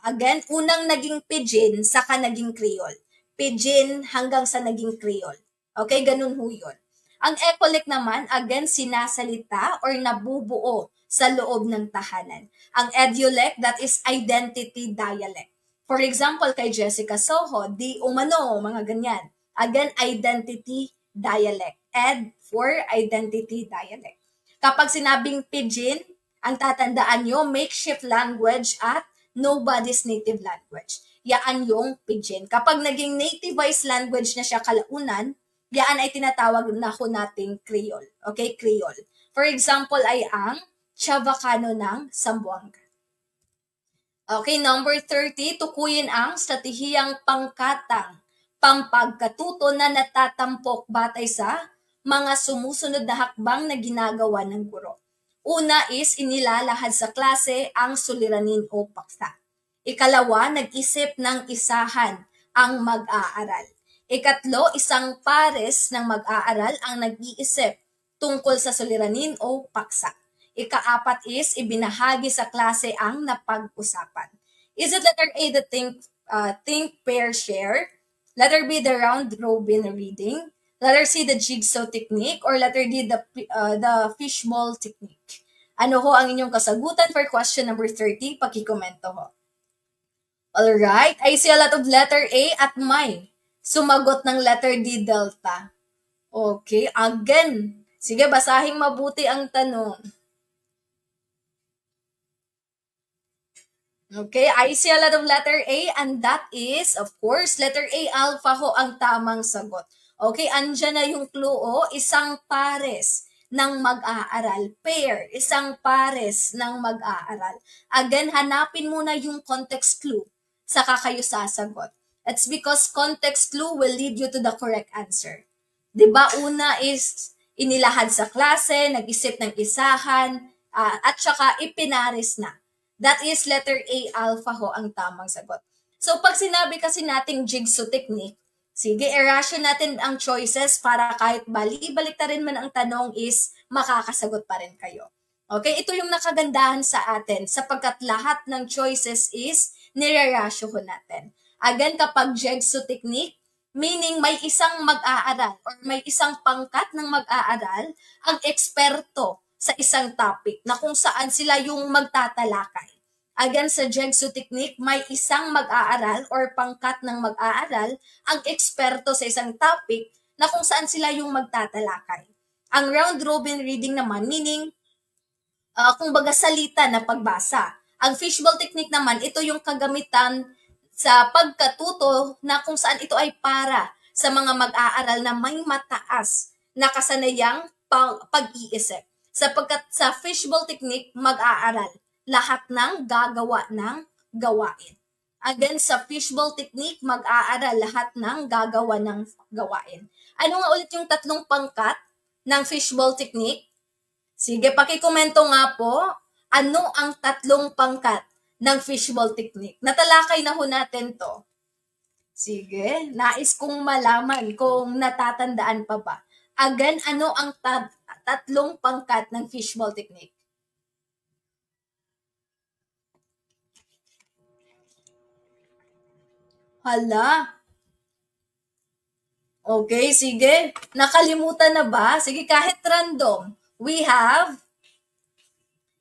Again, unang naging pidgin, saka naging Creole. Pidgin hanggang sa naging Creole. Okay, ganun ho yun. Ang ecolic naman, again, sinasalita or nabubuo sa loob ng tahanan. Ang edulect, that is identity dialect. For example, kay Jessica Soho, di umano, mga ganyan. Again, identity dialect. Ed for identity dialect. Kapag sinabing pidgin, ang tatandaan nyo, makeshift language at nobody's native language. Yaan yung pidgin. Kapag naging nativized language na siya kalaunan, yaan ay tinatawag na ho nating Creole. Okay, Creole. For example ay ang Chavacano ng Zamboanga. Okay, number 30, tukuyin ang stratehiyang pangkatang pampagkatuto na natatampok batay sa mga sumusunod na hakbang na ginagawa ng guro. Una is inilalahad sa klase ang suliranin o paksa. Ikalawa, nag-isip ng isahan ang mag-aaral. Ikatlo, isang pares ng mag-aaral ang nag-iisip tungkol sa suliranin o paksa. Ikaapat is ibinahagi sa klase ang napag-usapan. Is it letter A, the think, pair, share? Letter B, the round robin reading? Letter C, the jigsaw technique? Or letter D, the fishbowl technique? Ano ho ang inyong kasagutan for question number 30? Pakikomento ho. Alright, I see a lot of letter A at may sumagot ng letter D, delta. Okay, again. Sige, basahin mabuti ang tanong. Okay, I see a lot of letter A and that is, of course, letter A, alpha ho ang tamang sagot. Okay, andyan na yung clue o, isang pares ng mag-aaral. Pair, isang pares ng mag-aaral. Again, hanapin muna yung context clue, saka kayo sasagot. It's because context clue will lead you to the correct answer. Diba, una is inilahad sa klase, nag-isip ng isahan, at saka ipinares na. That is letter A, alpha ho ang tamang sagot. So, pag sinabi kasi nating jigsaw technique, sige, i-ration natin ang choices para kahit balik-balik na rin man ang tanong is makakasagot pa rin kayo. Okay, ito yung nakagandahan sa atin sapagkat lahat ng choices is nire-ratio natin. Again, kapag jigsaw technique, meaning may isang mag-aaral or may isang pangkat ng mag-aaral ang eksperto sa isang topic na kung saan sila yung magtatalakay. Again, sa jigsaw technique, may isang mag-aaral or pangkat ng mag-aaral ang eksperto sa isang topic na kung saan sila yung magtatalakay. Ang round robin reading naman, meaning, kung baga salita na pagbasa. Ang fishbowl technique naman, ito yung kagamitan sa pagkatuto na kung saan ito ay para sa mga mag-aaral na may mataas na kasanayang pag-iisip. Sapagkat sa fishbowl technique, mag-aaral lahat ng gagawa ng gawain. Again, sa fishbowl technique, mag-aaral lahat ng gagawa ng gawain. Ano nga ulit yung tatlong pangkat ng fishbowl technique? Sige, pakikomento nga po, ano ang tatlong pangkat ng fishbowl technique? Natalakay na ho natin to. Sige, nais kong malaman kung natatandaan pa ba. Again, ano ang tatlong pangkat ng fishbowl technique? Hala. Okay, sige. Nakalimutan na ba? Sige, kahit random. We have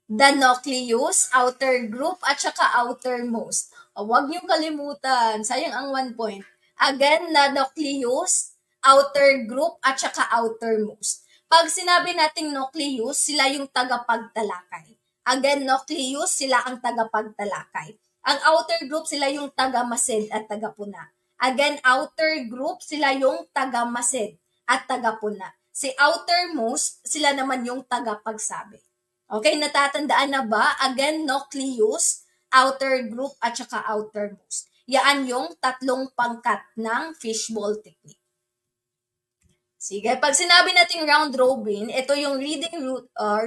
the nucleus, outer group, at saka outermost. Huwag niyong kalimutan. Sayang ang 1 point. Again, the nucleus, outer group, at saka outermost. Pag sinabi nating nucleus, sila yung tagapagtalakay. Again, nucleus, sila ang tagapagtalakay. Ang outer group, sila yung taga-masid at taga-puna. Again, outer group, sila yung taga-masid at taga-puna. Si outermost, sila naman yung taga-pagsabi. Okay, natatandaan na ba? Again, nucleus, outer group, at saka outermost. Yan yung tatlong pangkat ng fishbowl technique. Sige, pag sinabi natin round robin, ito yung reading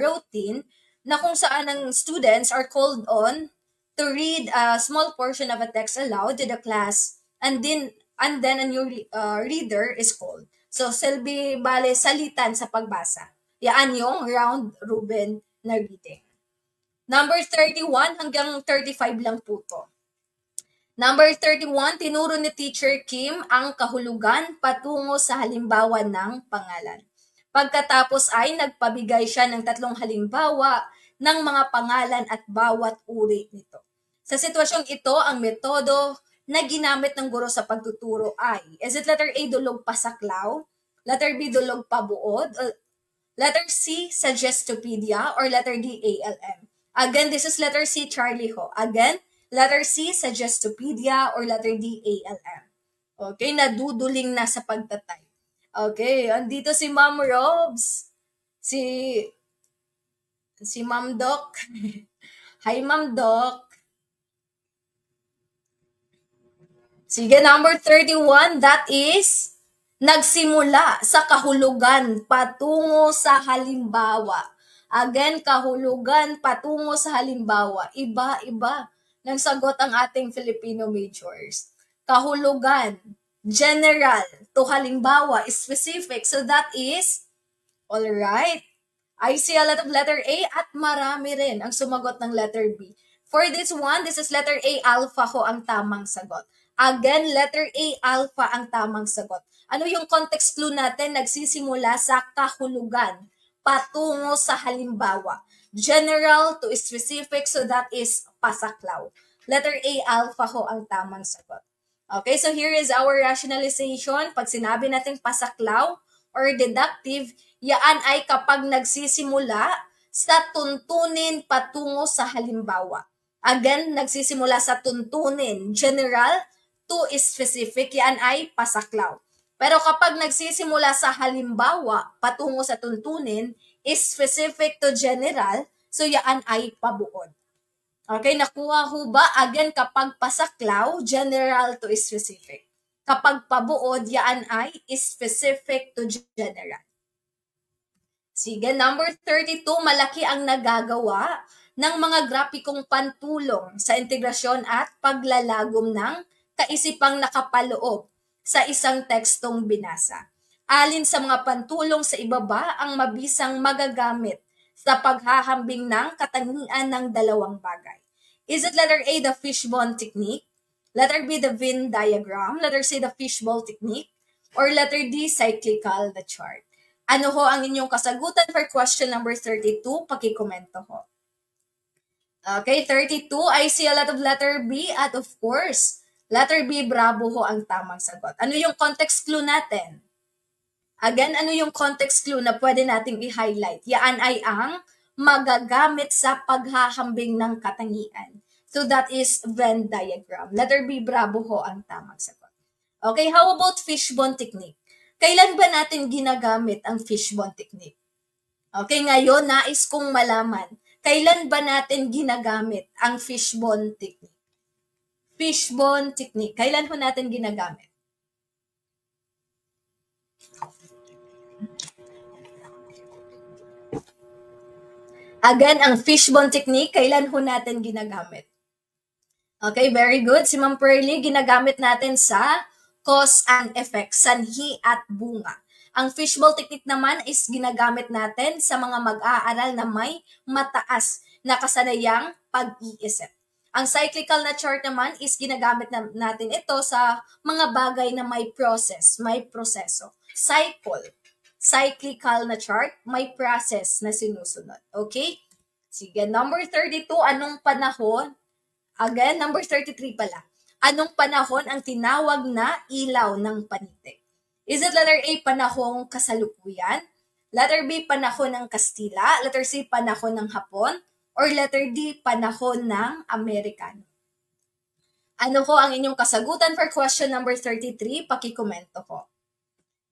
routine na kung saan ang students are called on to read a small portion of a text aloud to the class and then a new reader is called. So, silbi, bale, salitan sa pagbasa. Yan yung round robin na reading. Number 31 hanggang 35 lang po to. Number 31, tinuro ni Teacher Kim ang kahulugan patungo sa halimbawa ng pangalan. Pagkatapos ay nagpabigay siya ng 3 halimbawa ng mga pangalan at bawat uri nito. Sa sitwasyong ito, ang metodo na ginamit ng guro sa pagtuturo ay, is it letter A, dulog pasaklaw? Letter B, dulog pabuod? Letter C, Suggestopedia? Or letter D, ALM? Again, this is letter C, Charlie Ho. Again, letter C, Suggestopedia? Or letter D, ALM? Okay, naduduling na sa pagtatay. Okay, andito si Ma'am Robs. Si Ma'am Doc. Hi, Ma'am Doc. Sige, number 31, that is, nagsimula sa kahulugan patungo sa halimbawa. Again, kahulugan patungo sa halimbawa. Iba-iba ng sagot ang ating Filipino majors. Kahulugan, general, to halimbawa, specific. So that is, all right. I see a lot of letter A at marami rin ang sumagot ng letter B. For this one, this is letter A, alpha ho ang tamang sagot. Again, letter A, alpha ang tamang sagot. Ano yung context clue natin? Nagsisimula sa kahulugan patungo sa halimbawa. General to specific, so that is pasaklaw. Letter A, alpha ho ang tamang sagot. Okay, so here is our rationalization. Pag sinabi natin pasaklaw or deductive, yan ay kapag nagsisimula sa tuntunin patungo sa halimbawa. Again, nagsisimula sa tuntunin, general to specific, yan ay pasaklaw. Pero kapag nagsisimula sa halimbawa patungo sa tuntunin, specific to general, so yan ay pabuod. Okay, nakuha ho ba? Again, kapag pasaklaw, general to specific. Kapag pabuod, yan ay specific to general. Sige, number 32, malaki ang nagagawa ng mga grapikong pantulong sa integrasyon at paglalagom ng kaisipang nakapaloob sa isang tekstong binasa. Alin sa mga pantulong sa ibaba ang mabisang magagamit sa paghahambing ng katangian ng dalawang bagay? Is it letter A, the fishbone technique? Letter B, the Venn diagram? Letter C, the fishbowl technique? Or letter D, cyclical, the chart? Ano ho ang inyong kasagutan for question number 32? Pakikomento ho. Okay, 32, I see a lot of letter B at of course, letter B, bravo ho ang tamang sagot. Ano yung context clue natin? Again, ano yung context clue na pwede nating i-highlight? Yan ay ang magagamit sa paghahambing ng katangian. So that is Venn diagram. Letter B, bravo ho ang tamang sagot. Okay, how about fishbone technique? Kailan ba natin ginagamit ang fishbone technique? Okay, ngayon nais kong malaman, kailan ba natin ginagamit ang fishbone technique? Fishbone technique, kailan ho natin ginagamit? Again, ang fishbone technique, kailan ho natin ginagamit? Okay, very good. Si Ma'am Pearly, ginagamit natin sa cause and effect, sanhi at bunga. Ang fishbowl technique naman is ginagamit natin sa mga mag-aaral na may mataas na kasanayang pag-iisip. Ang cyclical na chart naman is ginagamit natin ito sa mga bagay na may process, may proseso. Cyclical na chart, may process na sinusunod. Okay? Sige, number 32, anong panahon? Again, number 33 pala. Anong panahon ang tinawag na ilaw ng panite? Is it letter A, panahong kasalukuyan? Letter B, panahon ng Kastila? Letter C, panahon ng Hapon? Or letter D, panahon ng Amerikano? Ano ho ang inyong kasagutan for question number 33? Pakikomento ko.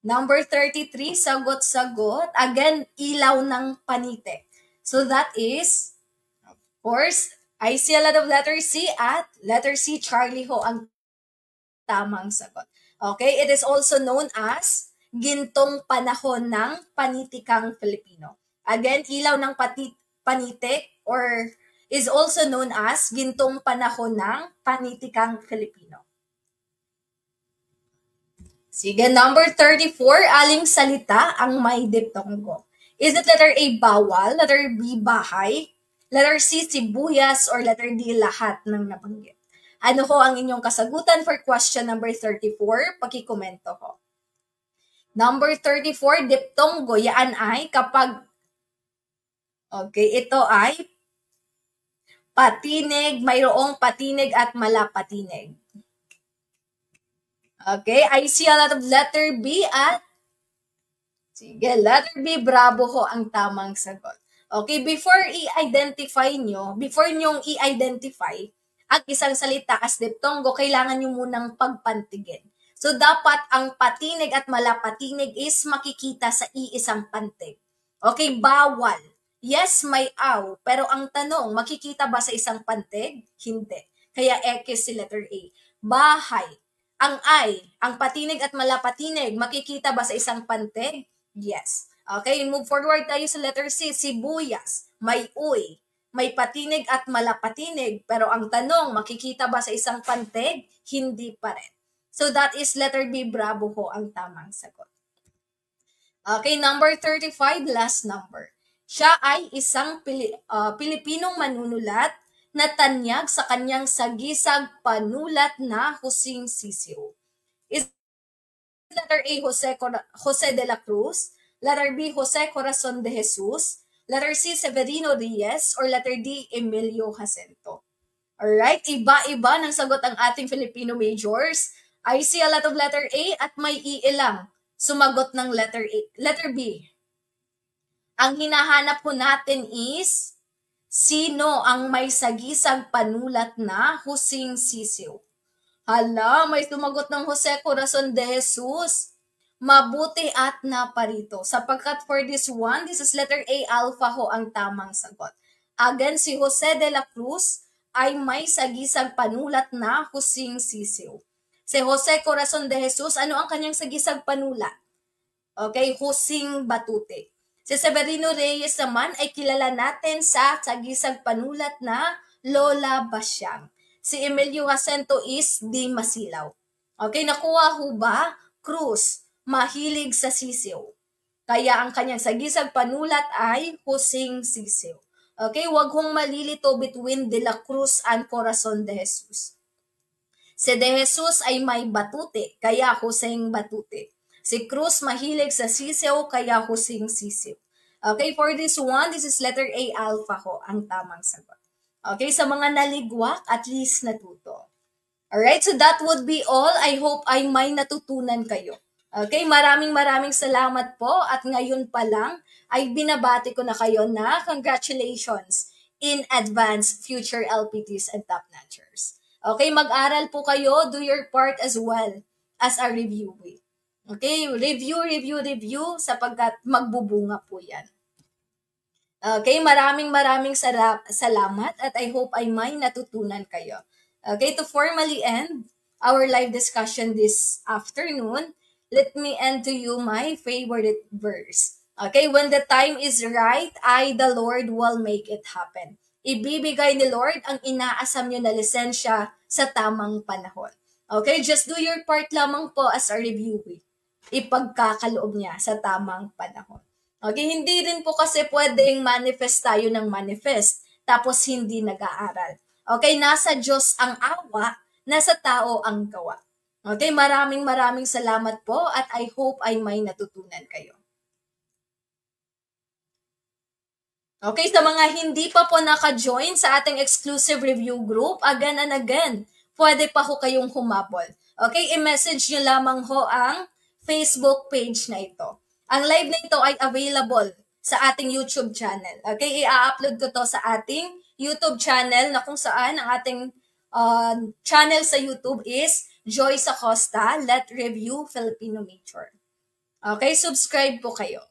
Number 33, sagot-sagot. Again, ilaw ng panite. So that is, of course, I see a lot of letter C at letter C, Charlie ho ang tamang sagot. Okay, it is also known as gintong panahon ng panitikang Filipino. Again, ilaw ng panite or is also known as gintong panahon ng panitikang Filipino. Sige, number 34, aling salita ang may diptongo? Is it letter A, bawal, letter B, bahay, letter C, sibuyas, or letter D, lahat ng nabanggit? Ano ho ang inyong kasagutan for question number 34? Pakikomento ho. Number 34, diptongo, yan ay kapag, okay, ito ay patinig, mayroong patinig at malapatinig. Okay, I see a lot of letter B at sige, letter B, bravo ho ang tamang sagot. Okay, before nyong i-identify ang isang salita as diptongo, kailangan nyo munang pagpantigin. So, dapat ang patinig at malapatinig is makikita sa iisang pantig. Okay, bawal. Yes, may aw. Pero ang tanong, makikita ba sa isang pantig? Hindi. Kaya X si letter A. Bahay. Ang ang patinig at malapatinig, makikita ba sa isang pantig? Yes. Okay, move forward tayo sa letter C, sibuyas. May uy. May patinig at malapatinig. Pero ang tanong, makikita ba sa isang pantig? Hindi pa rin. So that is letter B, bravo ho ang tamang sagot. Okay, number 35, last number. Siya ay isang Pilipinong manunulat na tanyag sa kanyang sagisag panulat na husing sisiw. Is letter A, Jose de la Cruz, letter B, Jose Corazon de Jesus, letter C, Severino Reyes, or letter D, Emilio Jacinto? Alright, iba-iba ng sagot ang ating Filipino majors. I see a lot of letter A at may iilang sumagot ng letter A. Letter B. Ang hinahanap po natin is sino ang may sagisag panulat na husing sisiw? Hala, may sumagot ng Jose Corazon de Jesus. Mabuti at naparito. Sapagkat for this one, this is letter A, alpha ho ang tamang sagot. Again, si Jose de la Cruz ay may sagisag panulat na husing sisiw. Si Jose Corazon de Jesus, ano ang kanyang sagisag panulat? Okay, husing batute. Si Severino Reyes naman ay kilala natin sa sagisag panulat na Lola Basyang. Si Emilio Jacinto is Di Masilaw. Okay, nakuha ho ba? Cruz, mahilig sa sisiw. Kaya ang kanyang sagisag panulat ay husing sisiw. Okay, wag hong malilito between De la Cruz and Corazon de Jesus. Si De Jesus ay may batute, kaya husing batute. Si Cruz mahilig sa sisiw, kaya husing sisiw. Okay, for this one, this is letter A, alpha ho, ang tamang sagot. Okay, sa mga naligwak, at least natuto. Alright, so that would be all. I hope ay may natutunan kayo. Okay, maraming salamat po at ngayon pa lang ay binabati ko na kayo na congratulations in advance future LPTs and top notchers. Okay, mag-aral po kayo, do your part as well as a reviewee. Okay, review sapagkat magbubunga po yan. Okay, maraming salamat at I hope ay may natutunan kayo. Okay, to formally end our live discussion this afternoon, let me end to you my favorite verse. Okay, when the time is right, the Lord will make it happen. Ibibigay ni Lord ang inaasam nyo na lisensya sa tamang panahon. Okay, just do your part lamang po as a reviewee. Ipagkakaloob niya sa tamang panahon. Okay, hindi rin po kasi pwedeng manifest tayo ng manifest tapos hindi nag-aaral. Okay, nasa Diyos ang awa, nasa tao ang gawa. Okay, maraming salamat po at I hope ay may natutunan kayo. Okay, sa mga hindi pa po naka-join sa ating exclusive review group, again and again, pwede pa ho kayong humabol. Okay, i-message nyo lamang ho ang Facebook page na ito. Ang live na ito ay available sa ating YouTube channel. Okay, i-upload ko to sa ating YouTube channel na kung saan ang ating channel sa YouTube is Joyce Acosta, Let Review Filipino Major. Okay, subscribe po kayo.